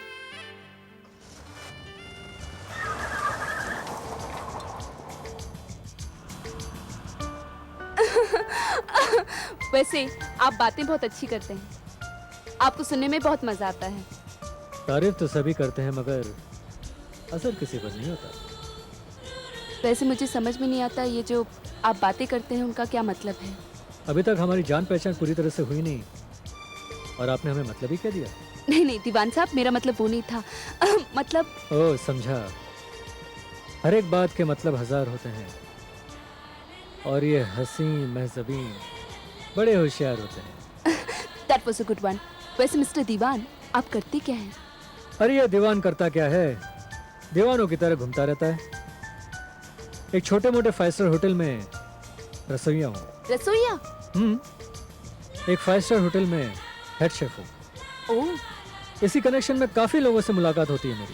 Speaker 6: वैसे आप बातें बहुत अच्छी करते हैं, आपको सुनने में बहुत मजा आता है।
Speaker 5: तारीफ तो सभी करते हैं मगर असर किसी पर नहीं होता।
Speaker 6: वैसे मुझे समझ में नहीं आता ये जो आप बातें करते हैं उनका क्या मतलब है।
Speaker 5: अभी तक हमारी जान पहचान पूरी तरह से हुई नहीं और आपने हमें मतलब ही क्या दिया?
Speaker 6: नहीं नहीं दीवान साहब, मेरा मतलब वो नहीं था। मतलब
Speaker 5: ओह, समझा। हर एक बात के मतलब हजार होते हैं और ये हसी महजबीन बड़े होशियार होते हैं।
Speaker 6: That was a good one. वैसे मिस्टर दीवान, आप करते क्या हैं?
Speaker 5: अरे ये दीवान करता क्या है, दीवानों की तरह घूमता रहता है। एक छोटे मोटे 5 स्टार होटल में रसोइया हूँ।
Speaker 6: रसोइया?
Speaker 5: एक 5 स्टार होटल में हेड शेफ हूँ।
Speaker 6: ओह,
Speaker 5: इसी कनेक्शन में काफी लोगों से मुलाकात होती है मेरी।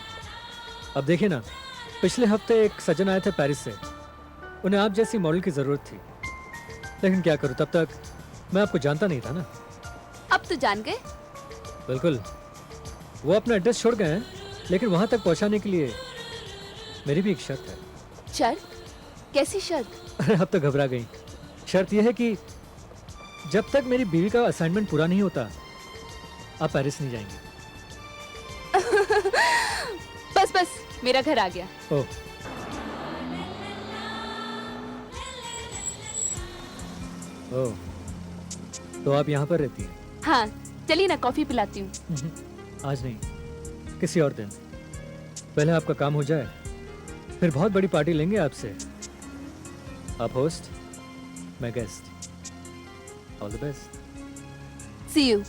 Speaker 5: अब देखिए ना, पिछले हफ्ते एक सज्जन आए थे पेरिस से। उन्हें आप जैसी मॉडल की जरूरत थी, लेकिन क्या करूं, तब तक मैं आपको जानता नहीं था ना।
Speaker 6: अब तो जान गए।
Speaker 5: बिल्कुल। वो अपना एड्रेस छोड़ गए हैं, लेकिन वहां तक पहुंचाने के लिए मेरी भी एक शर्त है।
Speaker 6: शर्त? कैसी शर्त?
Speaker 5: अरे अब तो घबरा गई। शर्त यह है कि जब तक मेरी बीवी का असाइनमेंट पूरा नहीं होता आप पेरिस नहीं जाएंगे।
Speaker 6: बस बस, मेरा घर आ गया।
Speaker 5: ओह, ओह, तो आप यहाँ पर रहती हैं?
Speaker 6: हाँ, चलिए ना कॉफी पिलाती हूँ।
Speaker 5: आज नहीं, किसी और दिन। पहले आपका काम हो जाए, फिर बहुत बड़ी पार्टी लेंगे आपसे। आप होस्ट, मैं guest. All the best.
Speaker 6: See you.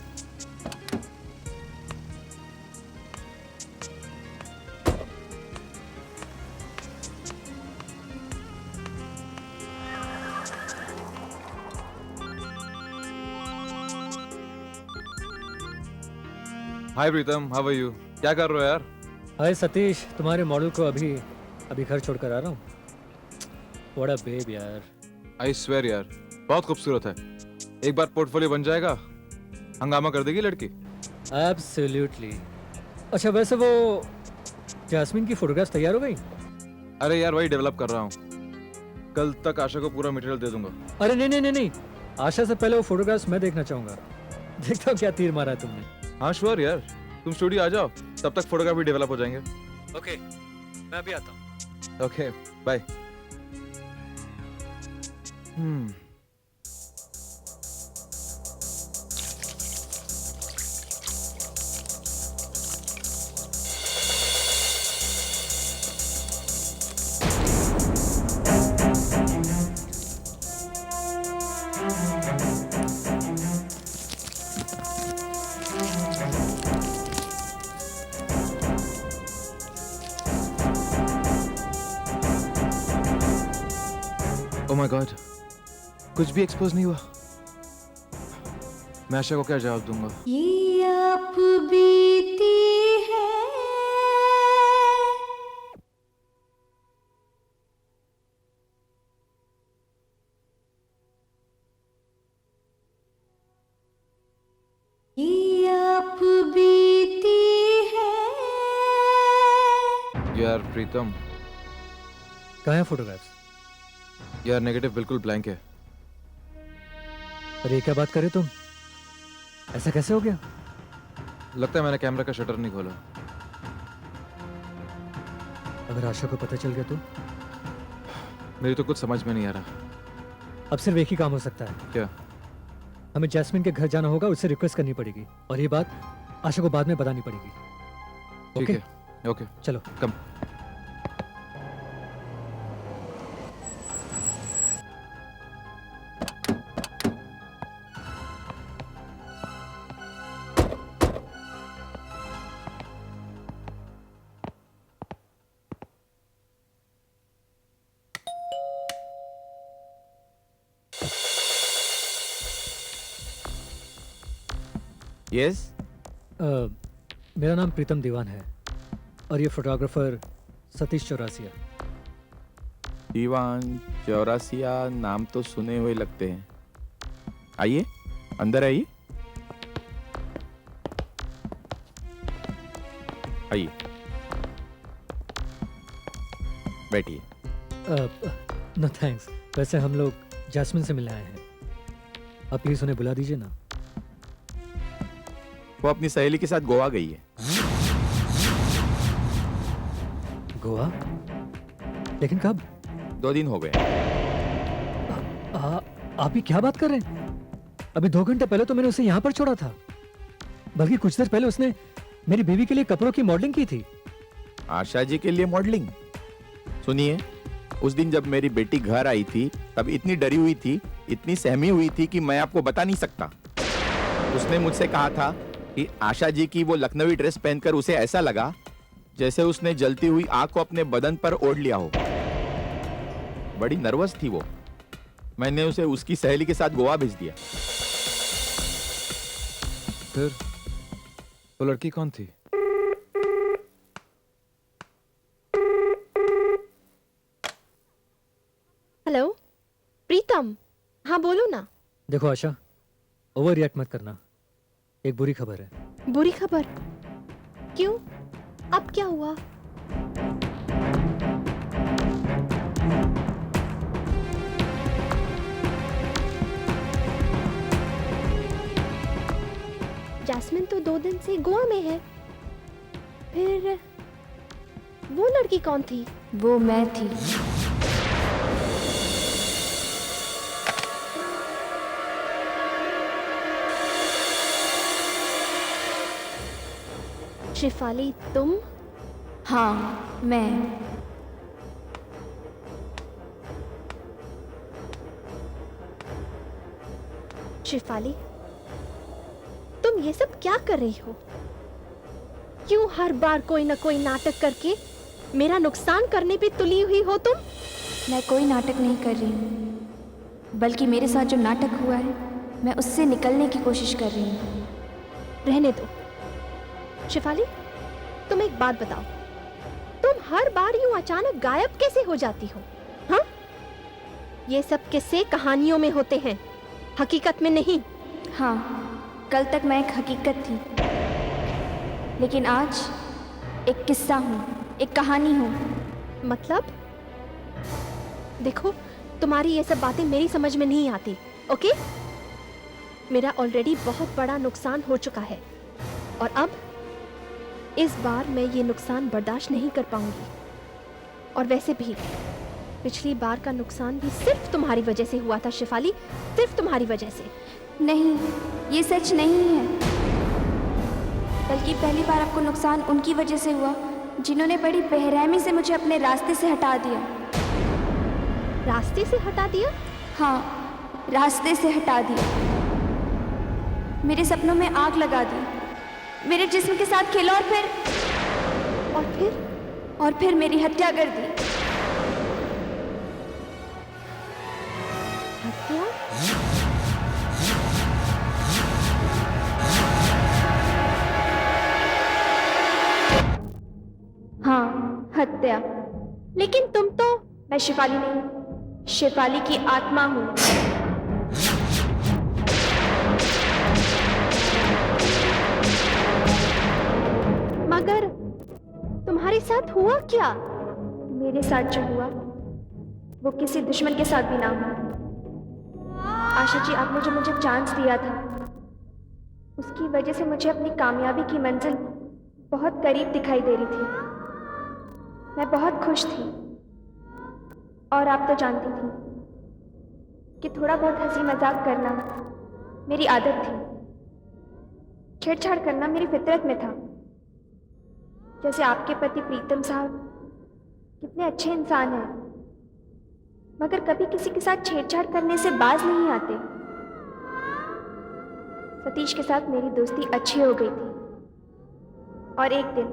Speaker 4: Hi Pritam, how are you? क्या कर रहे हो यार?
Speaker 5: हाय सतीश, तुम्हारे मॉडल को अभी घर छोड़कर आ रहा हूँ। व्हाट अ बेब यार।
Speaker 4: आई स्वेयर यार, बहुत खूबसूरत है। एक बार पोर्टफोलियो बन जाएगा, हंगामा कर देगी लड़की।
Speaker 5: एब्सोल्युटली। अच्छा वैसे वो जैस्मिन की फोटोग्राफ्स तैयार हो गई?
Speaker 4: अरे यार वही डेवलप कर रहा हूँ, कल तक आशा को पूरा मटेरियल दे दूंगा।
Speaker 5: अरे नहीं, आशा से पहले वो फोटोग्राफ्स मैं देखना चाहूंगा। देखता हूँ क्या तीर मारा है तुमने।
Speaker 4: हाँ श्योर यार, तुम स्टूडियो आ जाओ, तब तक फोटोग्राफी डेवलप हो जाएंगे।
Speaker 5: ओके, मैं अभी आता हूँ।
Speaker 4: Okay bye. Oh my god, कुछ भी एक्सपोज नहीं हुआ। मैं आशा को क्या जवाब दूंगा?
Speaker 3: ये आप बीती है। ये आप बीती है।
Speaker 4: यार प्रीतम,
Speaker 5: कहाँ है फोटोग्राफ्स?
Speaker 4: यार नेगेटिव बिल्कुल ब्लैंक है।
Speaker 5: अरे क्या बात करे तुम, ऐसा कैसे हो गया?
Speaker 4: लगता है मैंने कैमरा का शटर नहीं खोला।
Speaker 5: अगर आशा को पता चल गया तो?
Speaker 4: मेरी तो कुछ समझ में नहीं आ रहा।
Speaker 5: अब सिर्फ एक ही काम हो सकता है।
Speaker 4: क्या?
Speaker 5: हमें जैस्मिन के घर जाना होगा, उससे रिक्वेस्ट करनी पड़ेगी और ये बात आशा को बाद में बतानी पड़ेगी।
Speaker 4: ठीक
Speaker 5: ओके?
Speaker 4: है, ओके
Speaker 5: चलो।
Speaker 4: कम।
Speaker 10: यस
Speaker 5: मेरा नाम प्रीतम दीवान है और ये फोटोग्राफर सतीश चौरासिया।
Speaker 10: दीवान चौरासिया, नाम तो सुने हुए लगते हैं। आइए अंदर आइए। आइए बैठिए।
Speaker 5: नो थैंक्स, वैसे हम लोग जैस्मिन से मिलने आए हैं। आप प्लीज उन्हें बुला दीजिए ना।
Speaker 10: वो अपनी सहेली के साथ गोवा गई है।
Speaker 5: गोवा? लेकिन कब?
Speaker 10: 2 दिन हो गए।
Speaker 5: आप ही क्या बात कर रहे हैं? अभी 2 घंटे पहले तो मैंने उसे यहाँ पर छोड़ा था, बल्कि कुछ देर पहले उसने मेरी बीवी के लिए कपड़ों की मॉडलिंग की थी।
Speaker 10: आशा जी के लिए मॉडलिंग? सुनिए, उस दिन जब मेरी बेटी घर आई थी तब इतनी डरी हुई थी, इतनी सहमी हुई थी कि मैं आपको बता नहीं सकता। उसने मुझसे कहा था कि आशा जी की वो लखनवी ड्रेस पहनकर उसे ऐसा लगा जैसे उसने जलती हुई आग को अपने बदन पर ओढ़ लिया हो। बड़ी नर्वस थी वो। मैंने उसे उसकी सहेली के साथ गोवा भेज दिया।
Speaker 4: फिर वो लड़की कौन थी?
Speaker 2: हेलो प्रीतम, हाँ बोलो ना।
Speaker 5: देखो आशा, ओवर रिएक्ट मत करना। एक बुरी खबर है।
Speaker 2: बुरी खबर? क्यों? अब क्या हुआ? जैस्मिन तो 2 दिन से गोवा में है। फिर वो लड़की कौन थी?
Speaker 3: वो मैं थी।
Speaker 2: शिफाली तुम?
Speaker 3: हाँ मैं।
Speaker 2: शिफाली, तुम ये सब क्या कर रही हो? क्यों हर बार कोई ना कोई नाटक करके मेरा नुकसान करने पे तुली हुई हो तुम?
Speaker 3: मैं कोई नाटक नहीं कर रही हूँ, बल्कि मेरे साथ जो नाटक हुआ है मैं उससे निकलने की कोशिश कर रही हूँ।
Speaker 2: रहने दो, शिफाली, तुम एक बात बताओ, तुम हर बार यूं अचानक गायब कैसे हो जाती हो? हाँ, ये सब किस्से कहानियों में होते हैं, हकीकत में नहीं।
Speaker 3: हाँ, कल तक मैं एक हकीकत थी, लेकिन आज एक किस्सा हूँ, एक कहानी हूँ।
Speaker 2: मतलब? देखो, तुम्हारी ये सब बातें मेरी समझ में नहीं आती, ओके? मेरा ऑलरेडी बहुत बड़ा नुकसान हो चुका है और अब इस बार मैं ये नुकसान बर्दाश्त नहीं कर पाऊंगी। और वैसे भी पिछली बार का नुकसान भी सिर्फ तुम्हारी वजह से हुआ था शिफाली, सिर्फ तुम्हारी वजह से।
Speaker 3: नहीं, ये सच नहीं है, बल्कि पहली बार आपको नुकसान उनकी वजह से हुआ जिन्होंने बड़ी बेरहमी से मुझे अपने रास्ते से हटा दिया।
Speaker 2: रास्ते से हटा दिया?
Speaker 3: हाँ, रास्ते से हटा दिया। मेरे सपनों में आग लगा दी, मेरे जिस्म के साथ खेला और फिर मेरी हत्या कर दी।
Speaker 2: हत्या?
Speaker 3: हाँ, हत्या।
Speaker 2: लेकिन तुम तो...
Speaker 3: मैं शिफाली नहीं, शिफाली की आत्मा हूँ।
Speaker 2: मगर तुम्हारे साथ हुआ क्या?
Speaker 3: मेरे साथ जो हुआ वो किसी दुश्मन के साथ भी ना हो। आशा जी, आपने जो मुझे चांस दिया था उसकी वजह से मुझे अपनी कामयाबी की मंजिल बहुत करीब दिखाई दे रही थी। मैं बहुत खुश थी और आप तो जानती थी कि थोड़ा बहुत हंसी मजाक करना मेरी आदत थी, छेड़छाड़ करना मेरी फितरत में था। जैसे आपके पति प्रीतम साहब कितने अच्छे इंसान हैं, मगर कभी किसी के साथ छेड़छाड़ करने से बाज नहीं आते। सतीश के साथ मेरी दोस्ती अच्छी हो गई थी और एक दिन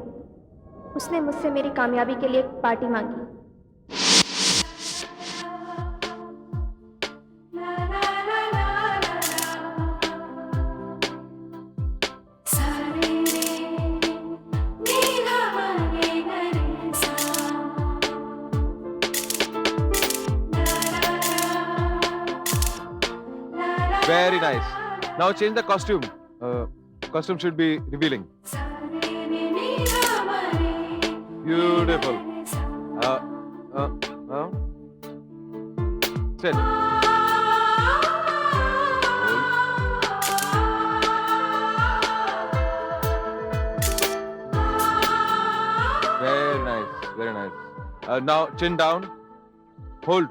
Speaker 3: उसने मुझसे मेरी कामयाबी के लिए एक पार्टी मांगी।
Speaker 4: Very nice. Now change the costume. Costume should be revealing. Beautiful. Sit. Very nice. Very nice. Now chin down. Hold.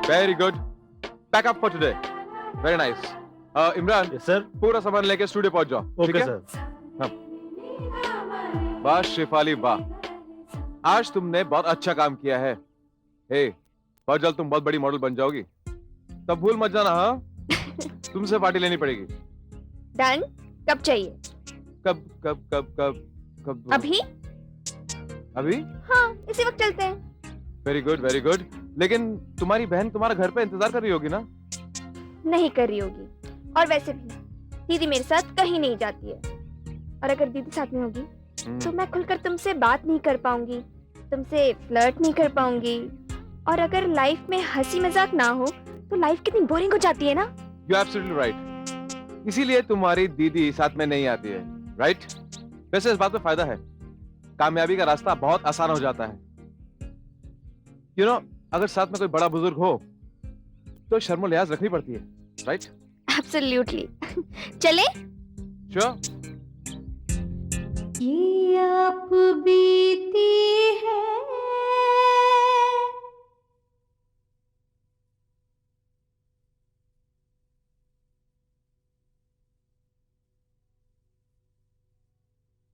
Speaker 4: Very good. Pack up for today. Very nice. Imran,
Speaker 8: yes sir.
Speaker 4: पूरा सामान लेके studio पहुंच जाओ। ठीक
Speaker 8: okay
Speaker 4: है?
Speaker 8: Sir.
Speaker 4: वाह शिफाली वाह, आज तुमने बहुत अच्छा काम किया है। हे, बहुत जल्द तुम बहुत बड़ी मॉडल बन जाओगी, तब भूल मत जाना। हाँ, तुमसे पार्टी लेनी पड़ेगी।
Speaker 3: डन। कब चाहिए?
Speaker 4: कब?
Speaker 3: अभी? हाँ, इसी वक्त चलते हैं।
Speaker 4: Very good. लेकिन तुम्हारी बहन तुम्हारा घर पे इंतजार कर रही होगी ना?
Speaker 3: नहीं कर रही होगी, और वैसे भी दीदी मेरे साथ कहीं नहीं जाती है, और अगर दीदी साथ में होगी तो मैं खुलकर तुमसे बात नहीं कर पाऊंगी, तुमसे फ्लर्ट नहीं कर पाऊंगी, और अगर लाइफ में हंसी मजाक ना हो तो लाइफ कितनी बोरिंग हो जाती है ना।
Speaker 4: You absolutely right. इसीलिए तुम्हारी दीदी साथ में नहीं आती है, राइट? वैसे इस बात में फायदा है, कामयाबी का रास्ता बहुत आसान हो जाता है। यू नो, अगर साथ में कोई बड़ा बुजुर्ग हो तो शर्म लिहाज रखनी पड़ती है, राइट?
Speaker 3: एब्सोल्युटली। चले?
Speaker 4: श्योर।
Speaker 3: ये आप बीती है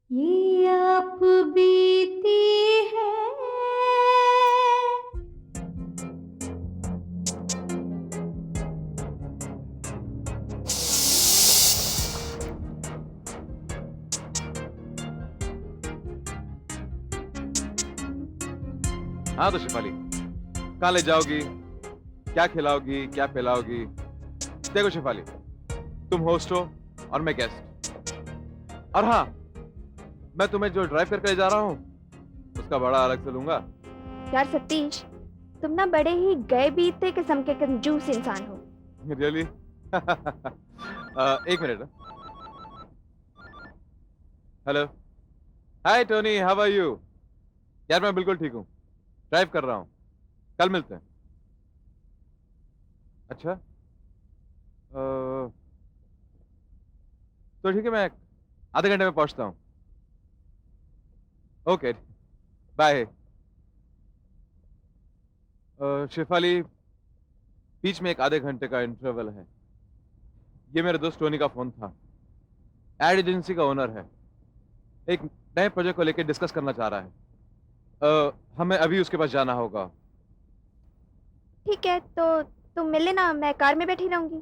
Speaker 3: ये आप बीती है
Speaker 4: हाँ तो शिफाली, कहाँ ले जाओगी, क्या खिलाओगी, क्या पिलाओगी? देखो शिफाली, तुम होस्ट हो और मैं गेस्ट। और हाँ, मैं तुम्हें जो ड्राइव करके ले जा रहा हूँ उसका बड़ा अलग से लूंगा।
Speaker 3: यार सतीश, तुम ना बड़े ही गए बीते किस्म के कंजूस इंसान हो।
Speaker 4: रियली? एक minute. Hello, hi Tony, how are you? यार मैं बिल्कुल ठीक हूँ, ड्राइव कर रहा हूँ, कल मिलते हैं। अच्छा, तो ठीक है, मैं आधे घंटे में पहुंचता हूँ। Okay, bye. शेफाली, बीच में एक आधे घंटे का इंटरवल है। ये मेरे दोस्त टोनी का फोन था। एड एजेंसी का ओनर है, एक नए प्रोजेक्ट को लेकर डिस्कस करना चाह रहा है। हमें अभी उसके पास जाना होगा।
Speaker 3: ठीक है, तो तुम मिल लेना, मैं कार में बैठी रहूंगी।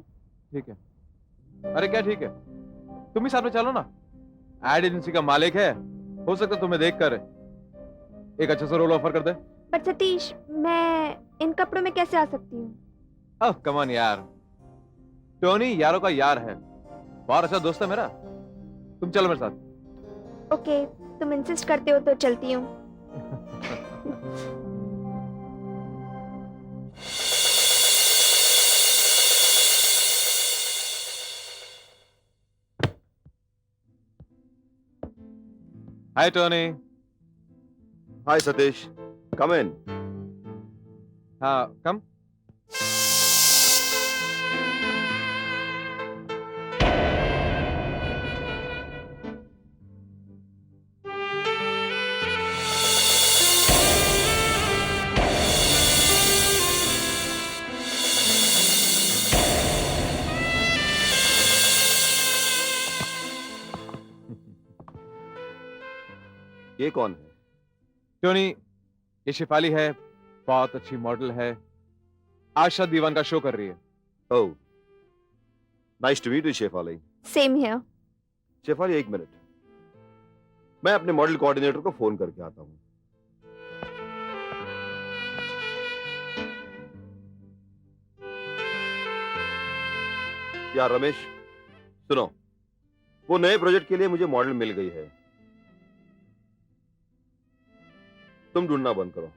Speaker 4: ठीक है। अरे क्या ठीक है, तुम ही साथ में चलो ना। एड एजेंसी का मालिक है, हो सकता है तुम्हें देखकर एक अच्छा सा रोल ऑफर कर दे।
Speaker 3: पर सतीश, मैं इन कपड़ों में कैसे आ सकती हूँ?
Speaker 4: ओह कम ऑन यार, टोनी यारों का यार है, बहुत अच्छा दोस्त है मेरा। तुम चलो मेरे साथ।
Speaker 3: ओके, तुम इंसिस्ट करते हो तो चलती हूँ।
Speaker 4: हाय Tony.
Speaker 11: Hi Satish, come in.
Speaker 4: हाँ कम।
Speaker 11: ये कौन है?
Speaker 4: टोनी, ये शिफाली है, बहुत अच्छी मॉडल है, आशा दीवान का शो कर रही है।
Speaker 11: Oh, nice to meet you Shefali.
Speaker 3: Same here.
Speaker 11: Shefali एक मिनट, मैं अपने मॉडल कोऑर्डिनेटर को फोन करके आता हूँ। यार रमेश, सुनो, वो नए प्रोजेक्ट के लिए मुझे मॉडल मिल गई है, तुम ढूंढना बंद करो।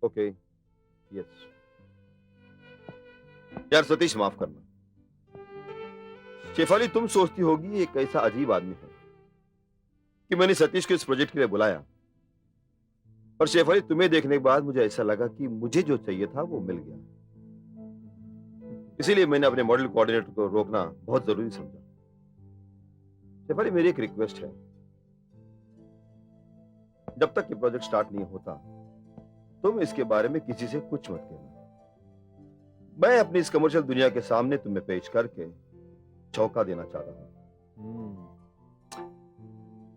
Speaker 11: Okay, yes. यार सतीश माफ करना, शेफाली तुम सोचती होगी एक ऐसा अजीब आदमी है कि मैंने सतीश को इस प्रोजेक्ट के लिए बुलाया, और शेफाली तुम्हें देखने के बाद मुझे ऐसा लगा कि मुझे जो चाहिए था वो मिल गया, इसीलिए मैंने अपने मॉडल कोऑर्डिनेटर को रोकना बहुत जरूरी समझा। शेफाली मेरी एक रिक्वेस्ट है, जब तक ये प्रोजेक्ट स्टार्ट नहीं होता तुम इसके बारे में किसी से कुछ मत कहना। मैं अपनी इस कमर्शियल दुनिया के सामने तुम्हें पेश करके चौंका देना चाहता हूं।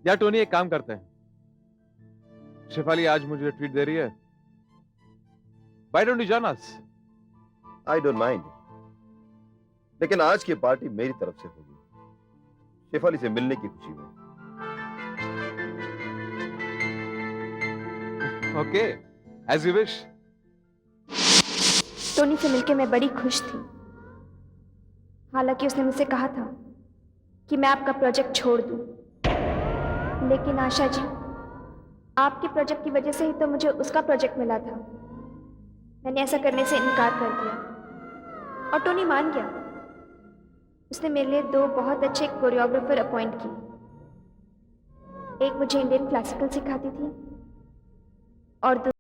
Speaker 4: यार टोनी, एक काम करते हैं, शेफाली आज मुझे ट्रीट दे रही है, why don't you join us?
Speaker 11: I don't mind, लेकिन आज की पार्टी मेरी तरफ से होगी, शेफाली से मिलने की खुशी में।
Speaker 4: Okay, as you wish.
Speaker 3: Tony से मिलके मैं बड़ी खुश थी। हालांकि उसने मुझसे कहा था कि मैं आपका प्रोजेक्ट छोड़ दूं, लेकिन आशा जी, आपके प्रोजेक्ट की वजह से ही तो मुझे उसका प्रोजेक्ट मिला था। मैंने ऐसा करने से इनकार कर दिया और टोनी मान गया। उसने मेरे लिए 2 बहुत अच्छे कोरियोग्राफर अपॉइंट किए, एक मुझे इंडियन क्लासिकल सिखाती थी और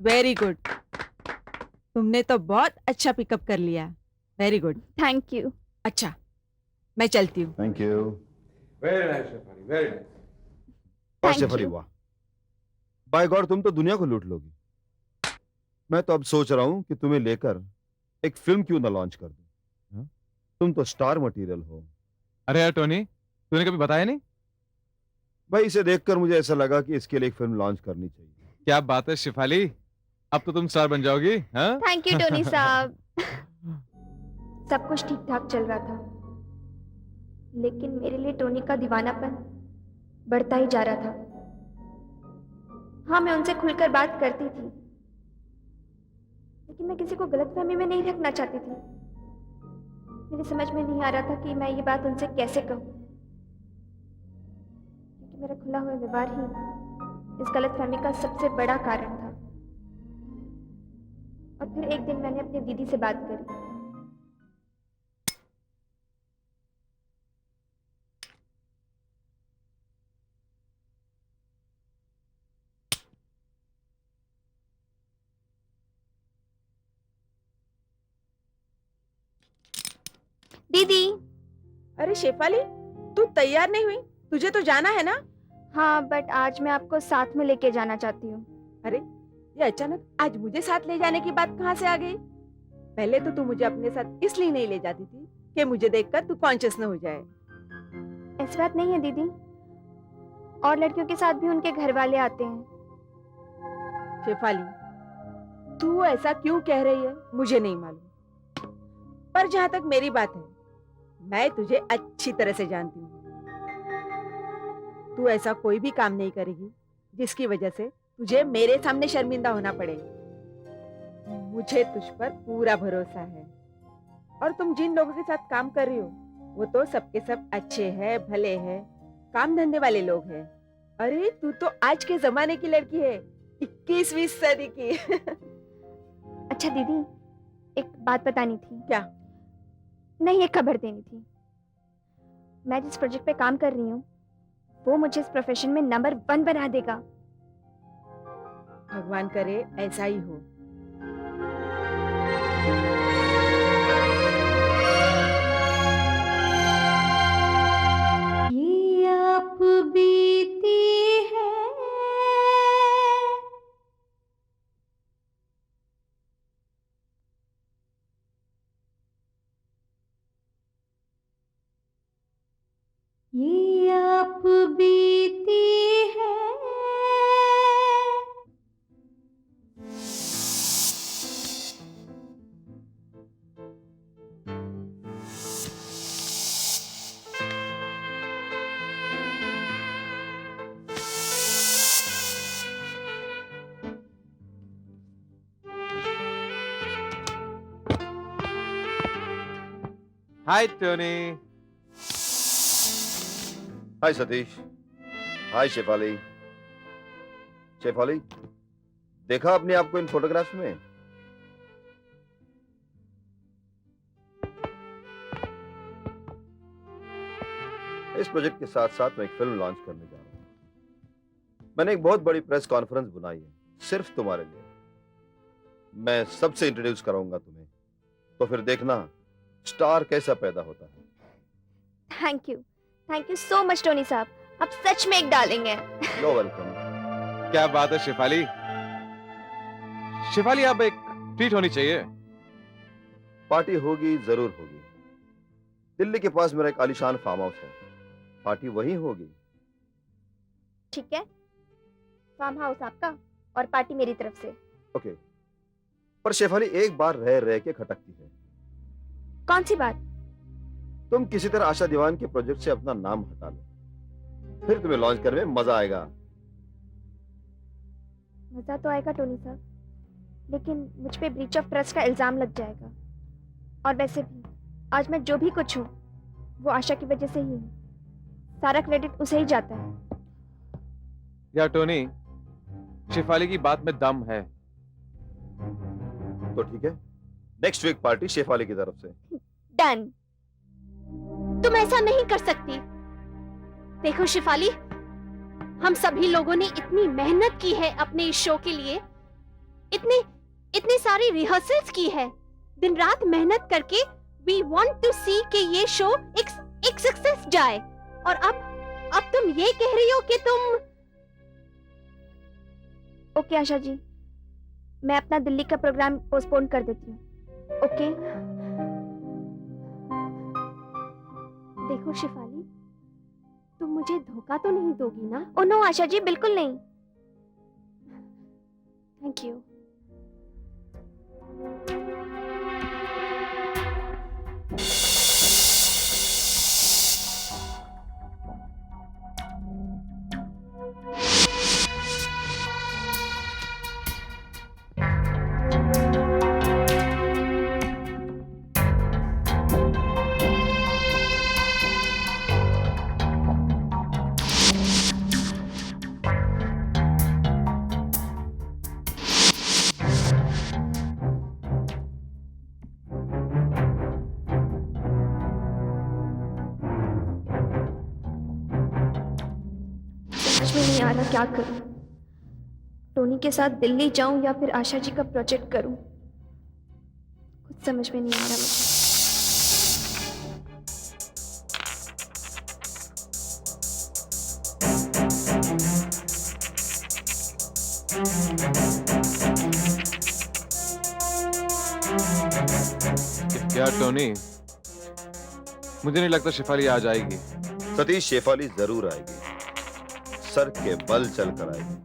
Speaker 9: वेरी गुड। तुमने तो बहुत अच्छा पिकअप कर लिया। Very good.
Speaker 3: Thank you.
Speaker 9: अच्छा, मैं चलती हूँ।
Speaker 11: Thank you.
Speaker 4: Very nice Shefali, very nice.
Speaker 11: वाह
Speaker 3: Thank
Speaker 11: शेफाली
Speaker 3: you.
Speaker 11: वाह, बाय गॉड तुम तो दुनिया को लूट लोगी। मैं तो अब सोच रहा हूँ कि तुम्हें लेकर एक फिल्म क्यों ना लॉन्च कर दूं। हाँ? तुम तो स्टार मटेरियल हो।
Speaker 4: अरे यार टोनी, तूने कभी बताया नहीं?
Speaker 11: भाई इसे देखकर मुझे ऐसा लगा कि इसके लिए एक फिल्म लॉन्च करनी चाहिए।
Speaker 4: क्या बात है शेफाली, अब तो तुम स्टार बन जाओगी। हाँ?
Speaker 3: थैंक यू टोनी साहब। सब कुछ ठीक ठाक चल रहा था, लेकिन मेरे लिए टोनी का दीवानापन बढ़ता ही जा रहा था। हाँ, मैं उनसे खुलकर बात करती थी, लेकिन मैं किसी को गलतफहमी में नहीं रखना चाहती थी। मेरी समझ में नहीं आ रहा था कि मैं ये बात उनसे कैसे कहूँ, क्योंकि मेरा खुला हुआ व्यवहार ही इस गलतफहमी का सबसे बड़ा कारण था। और फिर एक दिन मैंने अपनी दीदी से बात करी। दीदी।
Speaker 9: अरे शेफाली, तू तैयार नहीं हुई? तुझे तो जाना है ना?
Speaker 3: हाँ, बट आज मैं आपको साथ में लेके जाना चाहती हूँ।
Speaker 9: अरे ये अचानक आज मुझे साथ ले जाने की बात कहाँ से आ गई? पहले तो तू मुझे अपने साथ इसलिए नहीं ले जाती थी कि मुझे देखकर तू कॉन्शियस न हो जाए।
Speaker 3: ऐसी बात नहीं है दीदी, और लड़कियों के साथ भी उनके घर वाले आते हैं।
Speaker 9: शेफाली, तू ऐसा क्यों कह रही है मुझे नहीं मालूम, पर जहाँ तक मेरी बात है, मैं तुझे अच्छी तरह से जानती हूँ। तू ऐसा कोई भी काम नहीं करेगी जिसकी वजह से तुझे मेरे सामने शर्मिंदा होना पड़े। मुझे तुझ पर पूरा भरोसा है, और तुम जिन लोगों के साथ काम कर रही हो वो तो सबके सब अच्छे हैं, भले हैं, काम धंधे वाले लोग हैं। अरे तू तो आज के जमाने की लड़की है, 21वीं सदी की।
Speaker 3: अच्छा दीदी, एक बात बतानी थी।
Speaker 9: क्या?
Speaker 3: नहीं, एक खबर देनी थी। मैं जिस प्रोजेक्ट पे काम कर रही हूँ वो मुझे इस प्रोफेशन में नंबर 1 बना देगा।
Speaker 9: भगवान करे ऐसा ही हो।
Speaker 3: ये आप बीती है ये आप बीती है।
Speaker 4: हाय टोनी।
Speaker 11: हाय सतीश। हाय शेफाली। शेफाली, देखा अपने आप को इन फोटोग्राफ्स में? इस प्रोजेक्ट के साथ साथ मैं एक फिल्म लॉन्च करने जा रहा हूं। मैंने एक बहुत बड़ी प्रेस कॉन्फ्रेंस बुलाई है सिर्फ तुम्हारे लिए। मैं सबसे इंट्रोड्यूस कराऊंगा तुम्हें, तो फिर देखना स्टार कैसा पैदा होता है।
Speaker 3: Thank you so much Tony साहब, आप सच में एक डालेंगे।
Speaker 11: No welcome.
Speaker 4: क्या बात है शेफाली। शेफाली, अब एक ट्रीट होनी चाहिए।
Speaker 11: पार्टी होगी, जरूर होगी। दिल्ली के पास मेरा एक आलीशान फार्म हाउस है, पार्टी वहीं होगी।
Speaker 3: ठीक है, फार्म हाउस आपका और पार्टी मेरी तरफ से।
Speaker 11: ओके। पर शेफाली एक बार रह रह के खटकती है।
Speaker 3: कौन सी बात?
Speaker 11: तुम किसी तरह आशा दीवान के प्रोजेक्ट से अपना नाम हटा लो, फिर तुम्हें लॉन्च करने में मजा आएगा।
Speaker 3: मजा तो आएगा टोनी साहब, लेकिन मुझ पे ब्रीच ऑफ ट्रस्ट का इल्जाम लग जाएगा। और वैसे भी आज मैं जो भी कुछ हूँ वो आशा की वजह से ही है। सारा क्रेडिट उसे ही जाता है।
Speaker 4: यार टोनी, शेफाली की बात में दम है।
Speaker 11: तो ठीक है, नेक्स्ट वीक पार्टी शेफाली की तरफ से।
Speaker 2: डन। तुम ऐसा नहीं कर सकती। देखो शिफाली, हम सभी लोगों ने इतनी मेहनत की है अपने इस शो के लिए, इतने इतने सारी रिहर्सल्स की है, दिन रात मेहनत करके वी वांट टू सी कि ये शो एक सक्सेस जाए, और अब तुम ये कह रही हो कि तुम।
Speaker 3: ओके आशा जी, मैं अपना दिल्ली का प्रोग्राम पोस्टपोन कर देती हूँ। ओके?
Speaker 2: देखो शिफाली, तुम मुझे धोखा तो नहीं दोगी ना?
Speaker 3: ओ नो आशा जी, बिल्कुल नहीं। Thank you. समझ में नहीं आ रहा क्या करूं। टोनी के साथ दिल्ली जाऊं या फिर आशा जी का प्रोजेक्ट करूं, कुछ समझ में नहीं आ रहा मुझे।
Speaker 4: क्या टोनी, मुझे नहीं लगता शेफाली आ जाएगी।
Speaker 11: सतीश, शेफाली जरूर आएगी, सर के बल चलकर आएगी।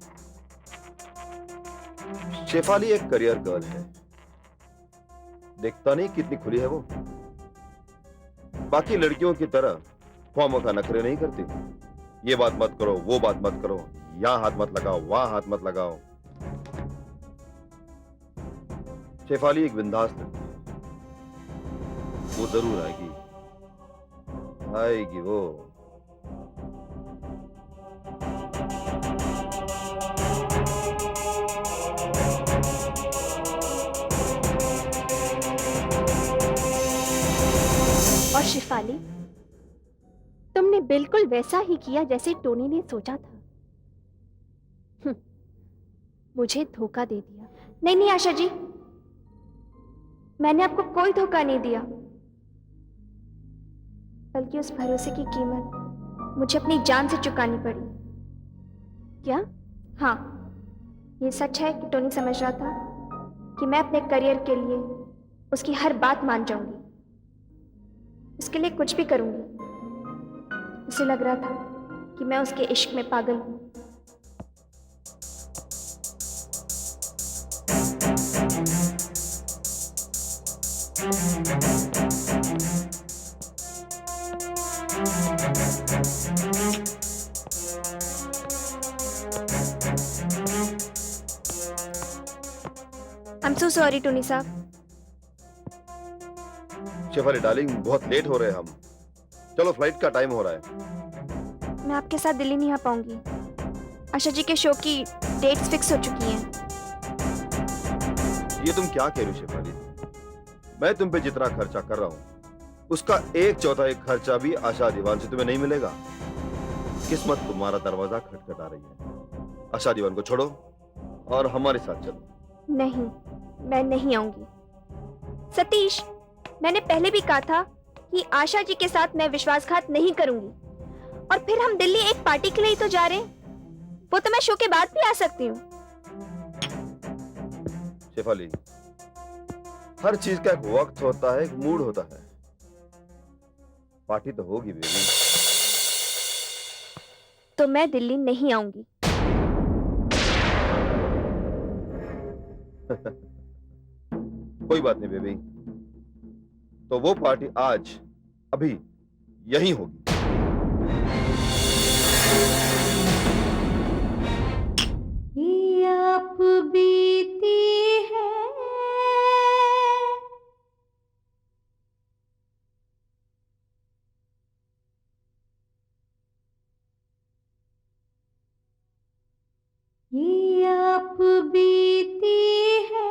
Speaker 11: शेफाली एक करियर गर्ल है, देखता नहीं कितनी खुली है वो। बाकी लड़कियों की तरह फॉर्मों का नखरे नहीं करती। ये बात मत करो, वो बात मत करो, यहां हाथ मत लगाओ, वहां हाथ मत लगाओ। शेफाली एक बिंदास लड़की है, वो जरूर आएगी, आएगी वो।
Speaker 2: और शिफाली, तुमने बिल्कुल वैसा ही किया जैसे टोनी ने सोचा था। मुझे धोखा दे दिया।
Speaker 3: नहीं नहीं आशा जी, मैंने आपको कोई धोखा नहीं दिया, बल्कि उस भरोसे की कीमत मुझे अपनी जान से चुकानी पड़ी।
Speaker 2: क्या?
Speaker 3: हाँ, ये सच है कि टोनी समझ रहा था कि मैं अपने करियर के लिए उसकी हर बात मान जाऊंगी, उसके लिए कुछ भी करूंगी। उसे लग रहा था कि मैं उसके इश्क में पागल हूं। I am so sorry Tony साहब।
Speaker 11: शेफाली डार्लिंग, बहुत लेट हो रहे हैं हम, चलो फ्लाइट का टाइम हो रहा है।
Speaker 3: मैं आपके साथ दिल्ली नहीं आ पाऊंगी। आशा जी के शो की डेट्स फिक्स हो चुकी हैं।
Speaker 11: ये तुम क्या कह रही हो शेफाली? मैं तुम पे जितना खर्चा कर रहा हूँ उसका 1/4 खर्चा भी आशा दीवान से तुम्हें नहीं मिलेगा। किस्मत तुम्हारा दरवाजा खटखटा रही है। आशा दीवान को छोड़ो और हमारे साथ चलो।
Speaker 3: नहीं, मैं नहीं आऊंगी। सतीश, मैंने पहले भी कहा था कि आशा जी के साथ मैं विश्वासघात नहीं करूंगी। और फिर हम दिल्ली एक पार्टी के लिए ही तो जा रहे हैं, वो तो मैं शो के बाद भी आ सकती हूँ।
Speaker 11: शेफाली, हर चीज का एक वक्त होता है, एक मूड होता है। पार्टी तो होगी बेबी।
Speaker 3: तो मैं दिल्ली नहीं आऊंगी।
Speaker 11: कोई बात नहीं बेबी, तो वो पार्टी आज अभी यहीं होगी।
Speaker 2: आप बीती है ये आप बीती है।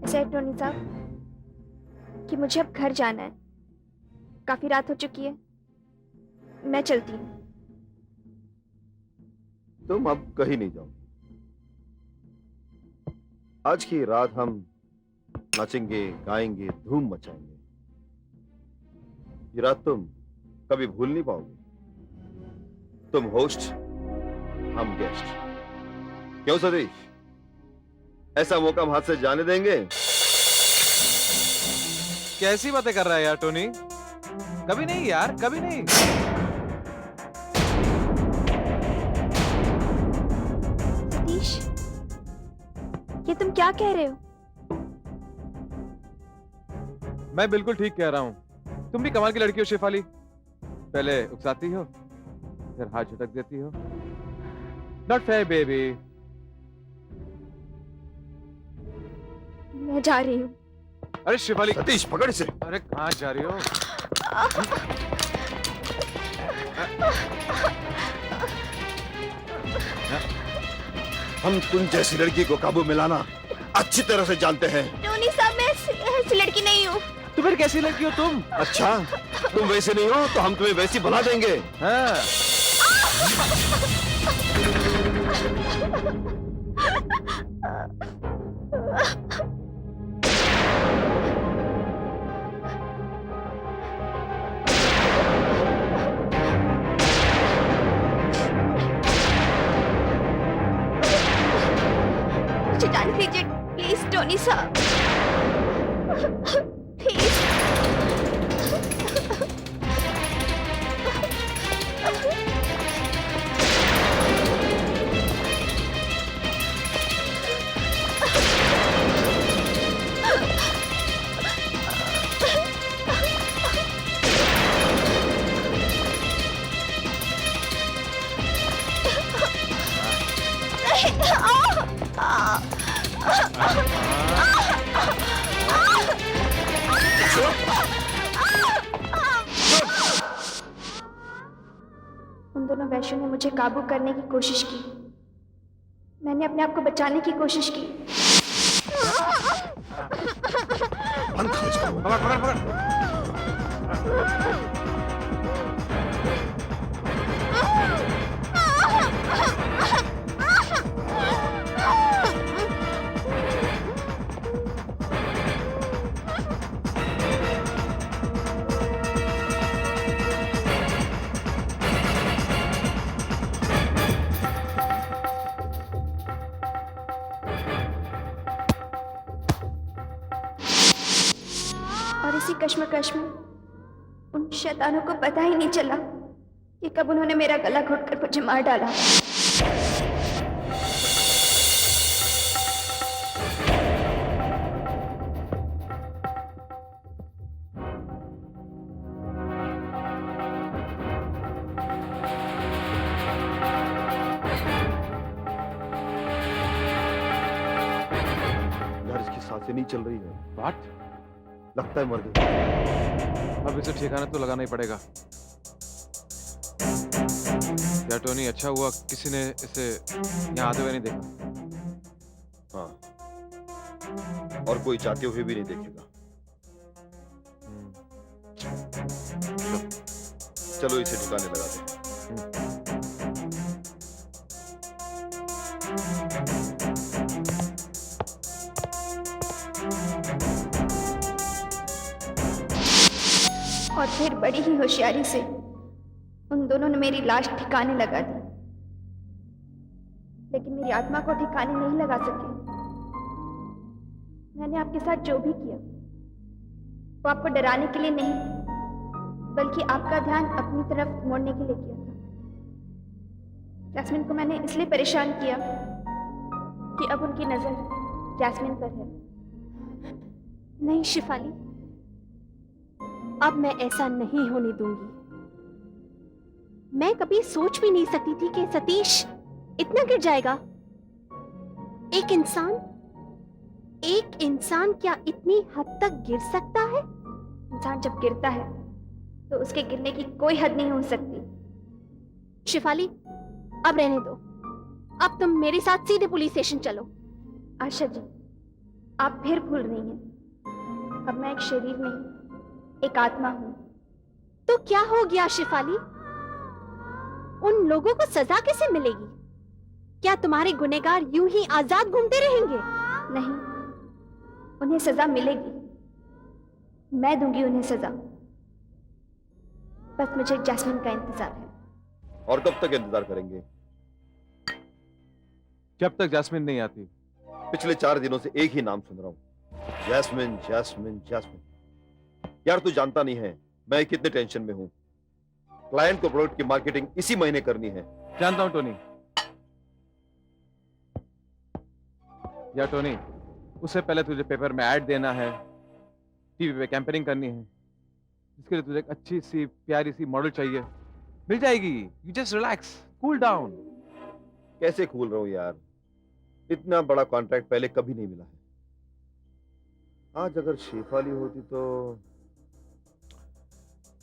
Speaker 3: ऐसा है टोनी साहब कि मुझे अब घर जाना है। काफी रात हो चुकी है, मैं चलती हूँ।
Speaker 11: तुम अब कहीं नहीं जाओ। आज की रात हम नाचेंगे, गाएंगे, धूम मचाएंगे। ये रात तुम कभी भूल नहीं पाओगे। तुम होस्ट, हम गेस्ट। क्यों सतीश, ऐसा मौका हम हाथ से जाने देंगे?
Speaker 4: कैसी बातें कर रहा है यार टोनी? कभी नहीं यार, कभी नहीं।
Speaker 3: सतीश, ये तुम क्या कह रहे हो?
Speaker 4: मैं बिल्कुल ठीक कह रहा हूँ। तुम भी कमाल की लड़की हो शेफाली। पहले उकसाती हो, फिर हाथ झटक देती हो। Not fair baby.
Speaker 3: मैं जा रही हूँ।
Speaker 4: अरे शेफाली,
Speaker 11: सतीश पकड़ इसे।
Speaker 4: अरे कहाँ जा रही हो?
Speaker 11: हम तुम जैसी लड़की को काबू में लाना अच्छी तरह से जानते हैं।
Speaker 3: टोनी साहब, मैं ऐसी लड़की नहीं हूँ।
Speaker 4: तो फिर कैसी लड़की हो तुम?
Speaker 11: अच्छा, तुम वैसे नहीं हो तो हम तुम्हें वैसी बना देंगे।
Speaker 4: हाँ।
Speaker 3: मुझे जाने दीजिए प्लीज टोनी साहब, प्लीज। उन दोनों वैश्यों ने मुझे काबू करने की कोशिश की। मैंने अपने आप को बचाने की कोशिश की।
Speaker 4: पकड़ पकड़ पकड़।
Speaker 3: और इसी कश्मकश में उन शैतानों को पता ही नहीं चला कि कब उन्होंने मेरा गला घोटकर मुझे मार डाला।
Speaker 11: यार इसकी सांसें नहीं चल रही है।
Speaker 4: What?
Speaker 11: लगता है मर गई।
Speaker 4: अब इसे ठिकाना तो लगाना ही पड़ेगा। क्या टोनी, अच्छा हुआ किसी ने इसे यहाँ आते हुए नहीं देखा।
Speaker 11: हाँ, और कोई चाहते हुए भी नहीं देखेगा। चलो इसे ठिकाने लगा दे।
Speaker 3: और फिर बड़ी ही होशियारी से उन दोनों ने मेरी लाश ठिकाने लगा दी, लेकिन मेरी आत्मा को ठिकाने नहीं लगा सके। मैंने आपके साथ जो भी किया वो आपको डराने के लिए नहीं, बल्कि आपका ध्यान अपनी तरफ मोड़ने के लिए किया था। जैस्मिन को मैंने इसलिए परेशान किया कि अब उनकी नजर जैस्मिन पर है।
Speaker 2: नहीं शिफाली, अब मैं ऐसा नहीं होने दूंगी। मैं कभी सोच भी नहीं सकती थी कि सतीश इतना गिर जाएगा। एक इंसान क्या इतनी हद तक गिर सकता है?
Speaker 3: इंसान जब गिरता है तो उसके गिरने की कोई हद नहीं हो सकती।
Speaker 2: शिफाली, अब रहने दो। अब तुम मेरे साथ सीधे पुलिस स्टेशन चलो।
Speaker 3: आशा जी, आप फिर भूल रही हैं। अब मैं एक शरीर नहीं, एक आत्मा हूँ।
Speaker 2: तो क्या हो गया शिफाली? उन लोगों को सजा कैसे मिलेगी? क्या तुम्हारे गुनहगार यूं ही आजाद घूमते रहेंगे?
Speaker 3: नहीं, उन्हें सजा मिलेगी। मैं दूंगी उन्हें सजा। बस मुझे जैस्मिन का इंतजार है।
Speaker 11: और कब तक इंतजार करेंगे?
Speaker 4: जब तक जैस्मिन नहीं आती।
Speaker 11: पिछले 4 दिनों से एक ही नाम सुन रहा हूं, जैस्मिन जैस्मिन जैस्मिन। यार तू जानता नहीं है मैं कितने टेंशन में हूं। क्लाइंट को प्रोडक्ट की मार्केटिंग इसी महीने करनी है।
Speaker 4: जानता हूं टोनी। या टोनी, उससे पहले तुझे पेपर में ऐड देना है, टीवी पे कैंपेनिंग करनी है। इसके लिए तुझे एक अच्छी सी प्यारी सी मॉडल चाहिए। मिल जाएगी। You just relax, cool down.
Speaker 11: कैसे कूल रहा हूं यार, इतना बड़ा कॉन्ट्रैक्ट पहले कभी नहीं मिला है। आज अगर शेफाली होती तो।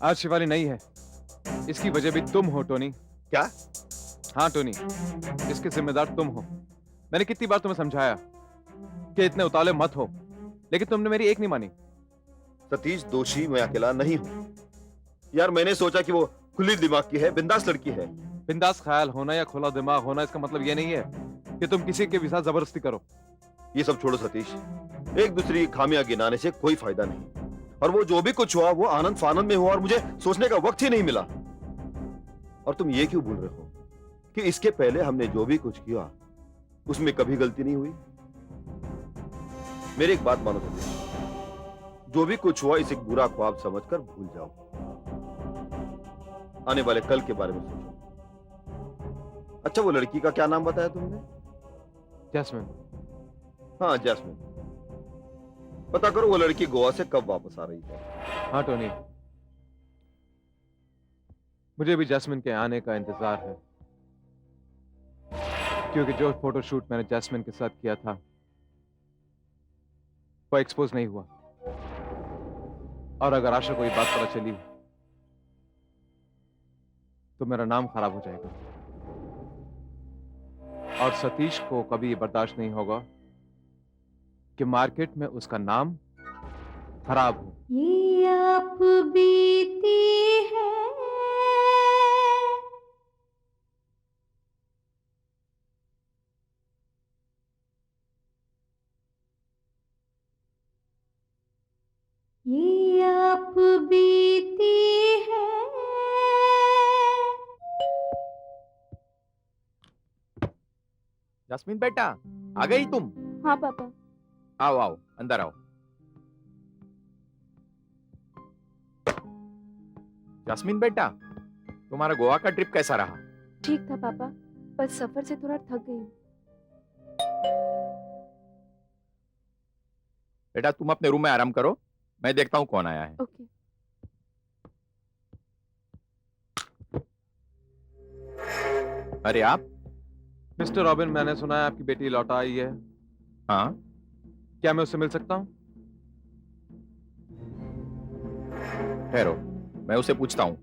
Speaker 4: आज शिवाली नहीं है, इसकी वजह भी तुम हो टोनी।
Speaker 11: क्या?
Speaker 4: हाँ टोनी, इसके जिम्मेदार तुम हो। मैंने कितनी बार तुम्हें समझाया कि इतने उतावले मत हो, लेकिन तुमने मेरी एक नहीं मानी।
Speaker 11: सतीश दोषी मैं अकेला नहीं हूं यार। मैंने सोचा कि वो खुली दिमाग की है, बिंदास लड़की है।
Speaker 4: बिंदास ख्याल होना या खुला दिमाग होना इसका मतलब ये नहीं है कि तुम किसी के भी साथ जबरदस्ती करो।
Speaker 11: ये सब छोड़ो सतीश, एक दूसरे की खामियां गिनाने से कोई फायदा नहीं। और वो जो भी कुछ हुआ वो आनंद फानंद में हुआ और मुझे सोचने का वक्त ही नहीं मिला। और तुम ये क्यों भूल रहे हो कि इसके पहले हमने जो भी कुछ किया उसमें कभी गलती नहीं हुई? मेरी एक बात मानो सतीश, जो भी कुछ हुआ इसे एक बुरा ख्वाब समझकर भूल जाओ। आने वाले कल के बारे में सोचो। अच्छा वो लड़की का क्या नाम बताया तुमने?
Speaker 4: जैस्मिन।
Speaker 11: हाँ जैस्मिन। पता करो वो लड़की गोवा से कब वापस आ रही है।
Speaker 4: हाँ टोनी, मुझे भी जैस्मिन के आने का इंतजार है, क्योंकि जो फोटोशूट मैंने जैस्मिन के साथ किया था वो एक्सपोज नहीं हुआ। और अगर आशा को ये बात पता चली तो मेरा नाम खराब हो जाएगा। और सतीश को कभी ये बर्दाश्त नहीं होगा कि मार्केट में उसका नाम खराब हो।
Speaker 3: ये आप बीती है ये आप बीती है।
Speaker 10: जैस्मिन बेटा, आ गई तुम?
Speaker 6: हाँ पापा।
Speaker 10: आओ आओ, अंदर आओ। जैस्मिन बेटा, तुम्हारा गोवा का ट्रिप कैसा रहा?
Speaker 6: ठीक था पापा, बस सफर से थोड़ा थक गई हूँ।
Speaker 10: बेटा तुम अपने रूम में आराम करो, मैं देखता हूँ कौन आया है।
Speaker 6: ओके।
Speaker 10: अरे आप?
Speaker 4: मिस्टर रॉबिन, मैंने सुना है आपकी बेटी लौटा आई है।
Speaker 10: हाँ,
Speaker 4: क्या मैं उससे मिल सकता हूँ?
Speaker 10: ठहरो, मैं उसे पूछता हूँ।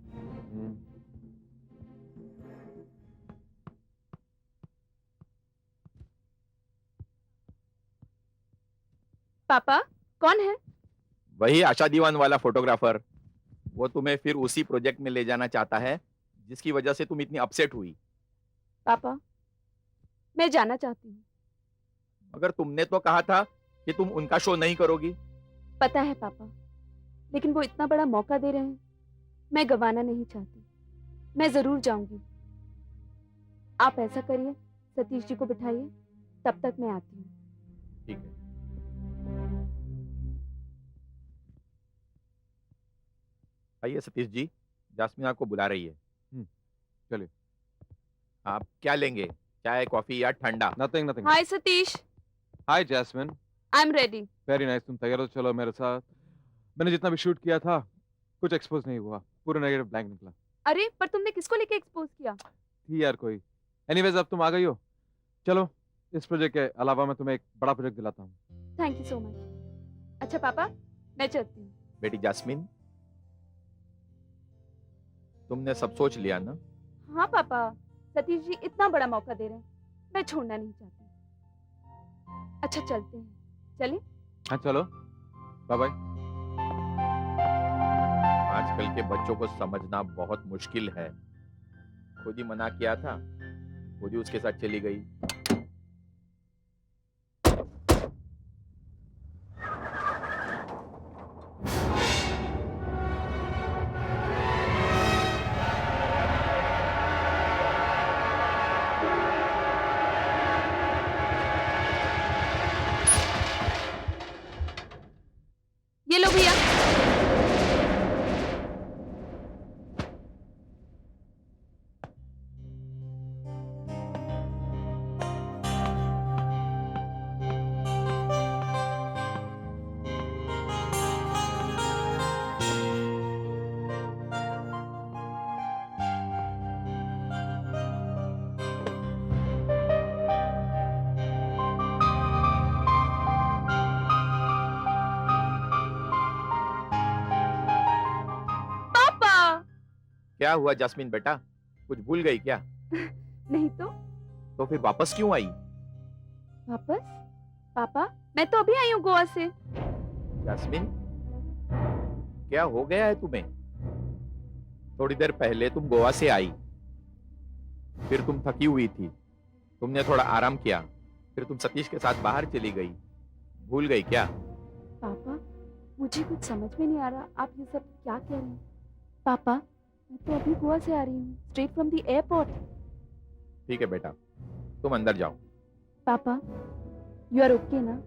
Speaker 6: पापा, कौन है?
Speaker 10: वही आशा दीवान वाला फोटोग्राफर। वो तुम्हें फिर उसी प्रोजेक्ट में ले जाना चाहता है जिसकी वजह से तुम इतनी अपसेट हुई।
Speaker 6: पापा, मैं जाना चाहती हूँ।
Speaker 10: मगर तुमने तो कहा था कि तुम उनका शो नहीं करोगी।
Speaker 6: पता है पापा, लेकिन वो इतना बड़ा मौका दे रहे हैं, मैं गंवाना नहीं चाहती। मैं जरूर जाऊंगी। आप ऐसा करिए, सतीश जी को बिठाइए, तब तक मैं आती हूँ।
Speaker 10: ठीक है। आइए सतीश जी, जास्मिन आपको बुला रही है।
Speaker 4: चलिए।
Speaker 10: आप क्या लेंगे, चाय कॉफी या ठंडा?
Speaker 4: Nothing nothing.
Speaker 6: Hi Satish.
Speaker 4: Hi Jasmine.
Speaker 6: I am ready.
Speaker 4: Very nice, तुम तैयार हो? चलो मेरे साथ। मैंने जितना भी शूट किया था कुछ एक्सपोज नहीं हुआ, पूरा नेगेटिव ब्लैंक निकला।
Speaker 6: अरे पर तुमने किसको लेके एक्सपोज किया?
Speaker 4: थी यार कोई। एनीवेज अब तुम आ गई हो, चलो इस प्रोजेक्ट के अलावा मैं तुम्हें एक बड़ा प्रोजेक्ट दिलाता हूँ।
Speaker 6: Thank you so much. अच्छा पापा, मैं चलती हूँ।
Speaker 10: बेटी जास्मिन, तुमने सब सोच लिया ना?
Speaker 6: हाँ पापा, सतीश जी इतना बड़ा मौका दे रहे हैं, मैं छोड़ना नहीं चाहती। अच्छा चलते हैं, चले?
Speaker 4: हाँ चलो, बाय बाय।
Speaker 10: आजकल के बच्चों को समझना बहुत मुश्किल है। खुद ही मना किया था, खुद ही उसके साथ चली गई।
Speaker 6: ये लो भैया। पापा।
Speaker 10: क्या हुआ जास्मिन बेटा, कुछ भूल गई क्या?
Speaker 6: नहीं तो
Speaker 10: फिर वापस क्यों आई?
Speaker 6: वापस? पापा, मैं तो अभी आई हूँ गोवा से।
Speaker 10: जास्मिन, क्या हो गया है तुम्हें? थोड़ी देर पहले तुम गोवा से आई, फिर तुम थकी हुई थी, तुमने थोड़ा आराम किया, फिर तुम सतीश के साथ बाहर चली गई। भूल गई क्या?
Speaker 6: पापा, मुझे कुछ समझ में नहीं आ रहा, आप ये सब क्या कह रहे हैं? पापा, मैं तो अभी गोवा से आ रही हूँ, स्ट्रेट फ्रॉम द एयरपोर्ट।
Speaker 10: ठीक है बेटा, तुम अंदर जाओ।
Speaker 6: पापा, यू आर ओके ना?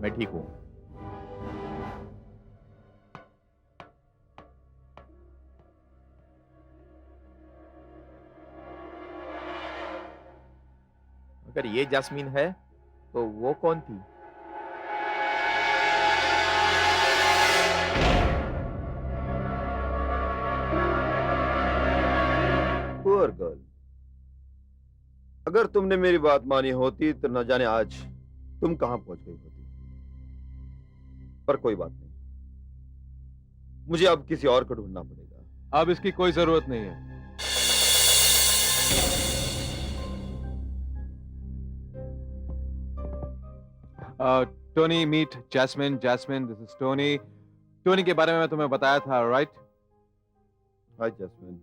Speaker 10: मैं ठीक हूँ। अगर ये जास्मीन है तो वो कौन थी?
Speaker 11: पुअर गर्ल, अगर तुमने मेरी बात मानी होती तो न जाने आज तुम कहां पहुंच गई होती। पर कोई बात नहीं, मुझे अब किसी और को ढूंढना पड़ेगा।
Speaker 4: अब इसकी कोई जरूरत नहीं है। Tony meet Jasmine. Jasmine, this is Tony. Tony के बारे में मैं तुम्हें बताया था, राइट?
Speaker 11: हाय जैस्मिन।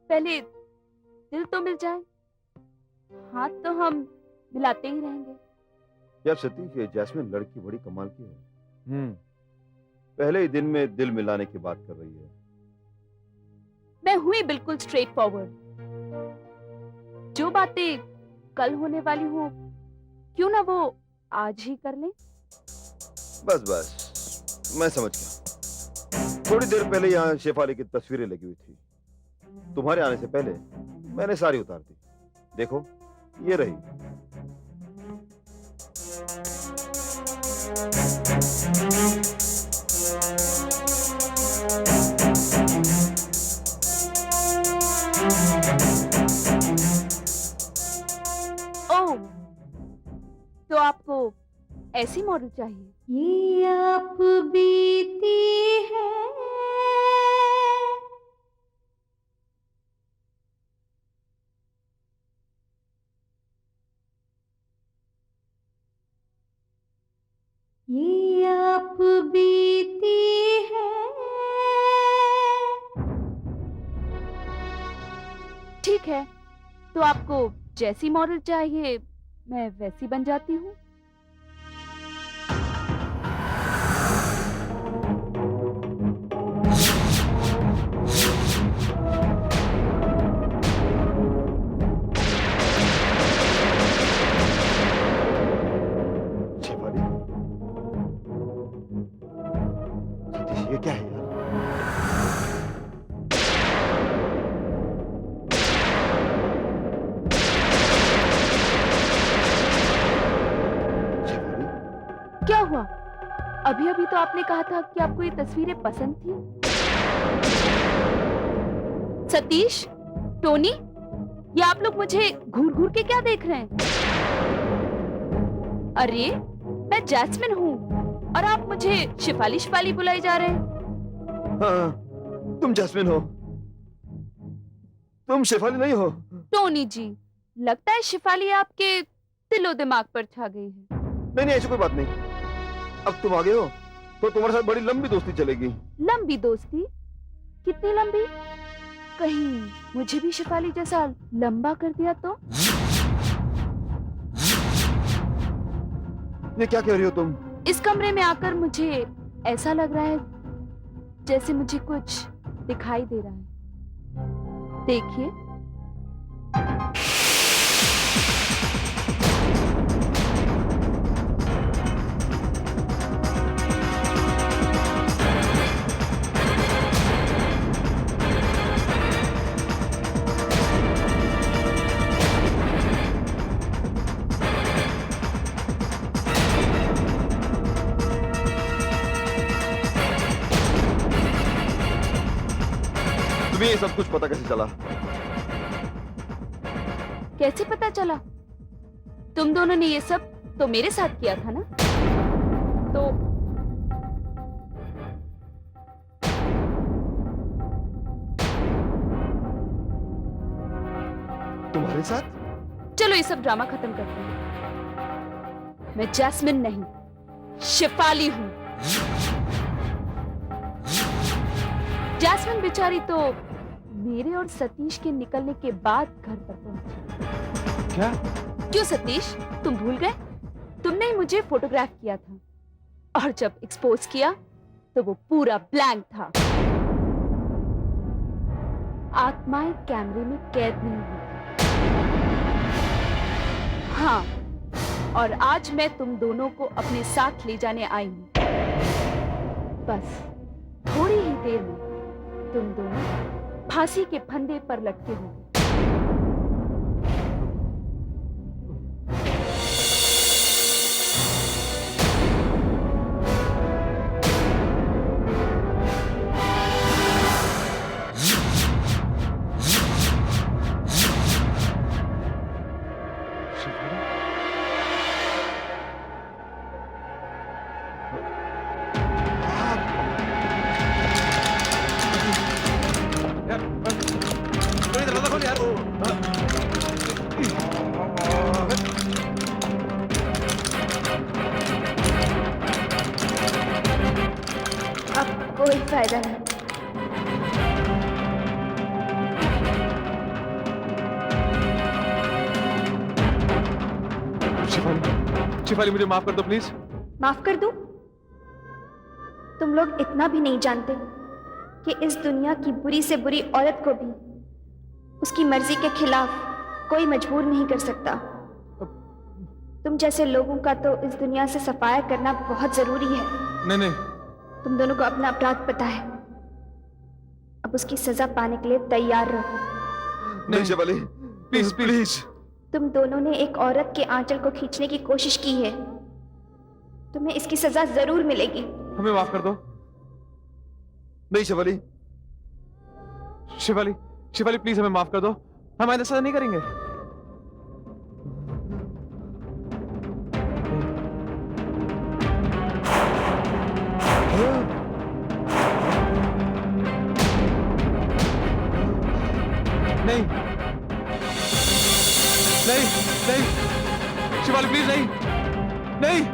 Speaker 6: पहले दिल तो मिल जाए, हाथ तो हम मिलाते ही रहेंगे।
Speaker 11: यार सतीश, ये जैस्मिन लड़की बड़ी कमाल की है। पहले ही दिन में दिल मिलाने की बात कर रही है।
Speaker 6: मैं हुई बिल्कुल स्ट्रेट फॉरवर्ड। जो बातें कल होने वाली हो, क्यों ना वो आज ही कर लें।
Speaker 11: बस बस, मैं समझ गया। थोड़ी देर पहले यहाँ शेफाली की तस्वीरें लगी हुई थी। तुम्हारे आने से पहले मैंने सारी उतार दी। देखो, ये रही।
Speaker 6: ओह, तो आपको ऐसी मॉडल चाहिए?
Speaker 3: ये आप बीती है ये आप बीती है।
Speaker 6: ठीक है, तो आपको जैसी मॉडल चाहिए मैं वैसी बन जाती हूँ।
Speaker 11: शेफाली, सतीश, ये क्या है यार? शेफाली,
Speaker 6: क्या हुआ? अभी अभी तो आपने कहा था कि आपको ये तस्वीरें पसंद थी। सतीश, टोनी, ये आप लोग मुझे घूर घूर के क्या देख रहे हैं? अरे, मैं जैस्मिन हूँ और आप मुझे शिफाली शिफाली बुलाए जा रहे हैं।
Speaker 11: हाँ, तुम जैस्मिन हो, तुम शेफाली नहीं हो।
Speaker 6: टोनी जी, लगता है शिफाली आपके दिलो दिमाग पर छा गई है।
Speaker 11: नहीं नहीं, ऐसी कोई बात नहीं। अब तुम आ गए हो तो तुम्हारे साथ बड़ी लंबी दोस्ती चलेगी।
Speaker 6: लंबी दोस्ती? कितनी लंबी? कहीं मुझे भी शेफाली जैसा लंबा कर दिया तो?
Speaker 11: ये क्या कह रही हो तुम?
Speaker 6: इस कमरे में आकर मुझे ऐसा लग रहा है जैसे मुझे कुछ दिखाई दे रहा है। देखिए।
Speaker 11: तुम्हें ये सब कुछ पता कैसे चला?
Speaker 6: कैसे पता चला? तुम दोनों ने ये सब तो मेरे साथ किया था ना? तो
Speaker 11: तुम्हारे साथ?
Speaker 6: चलो ये सब ड्रामा खत्म करते हैं। मैं जैस्मिन नहीं, शेफाली हूं। जैस्मिन बेचारी तो मेरे और सतीश के निकलने के बाद घर पर पहुंची।
Speaker 4: क्या?
Speaker 6: क्यों सतीश, तुम भूल गए? तुमने ही मुझे फोटोग्राफ किया था और जब एक्सपोज किया तो वो पूरा ब्लैंक था। आत्माएं कैमरे में कैद नहीं होती। हाँ, और आज मैं तुम दोनों को अपने साथ ले जाने आई हूं। बस थोड़ी ही देर में तुम दोनों फांसी के फंदे पर लटके हो।
Speaker 3: अब कोई फायदा नहीं।
Speaker 4: शिफाली, मुझे माफ कर दो प्लीज।
Speaker 3: माफ कर दूं? तुम लोग इतना भी नहीं जानते कि इस दुनिया की बुरी से बुरी औरत को भी उसकी मर्जी के खिलाफ कोई मजबूर नहीं कर सकता। तुम जैसे लोगों का तो इस दुनिया से सफाया करना बहुत जरूरी है।
Speaker 4: नहीं नहीं,
Speaker 3: तुम दोनों को अपना अपराध पता है, अब उसकी सजा पाने के लिए तैयार रहो।
Speaker 11: नहीं शेफाली,
Speaker 4: प्लीज प्लीज।
Speaker 3: तुम दोनों ने एक औरत के आंचल को खींचने की कोशिश की है, तुम्हें इसकी सजा जरूर मिलेगी।
Speaker 4: हमें माफ कर दो।
Speaker 11: नहीं शेफाली,
Speaker 4: शिफाली, शिफाली प्लीज हमें माफ कर दो। हम आइंदा ऐसा नहीं करेंगे। नहीं नहीं नहीं, शिफाली प्लीज नहीं नहीं।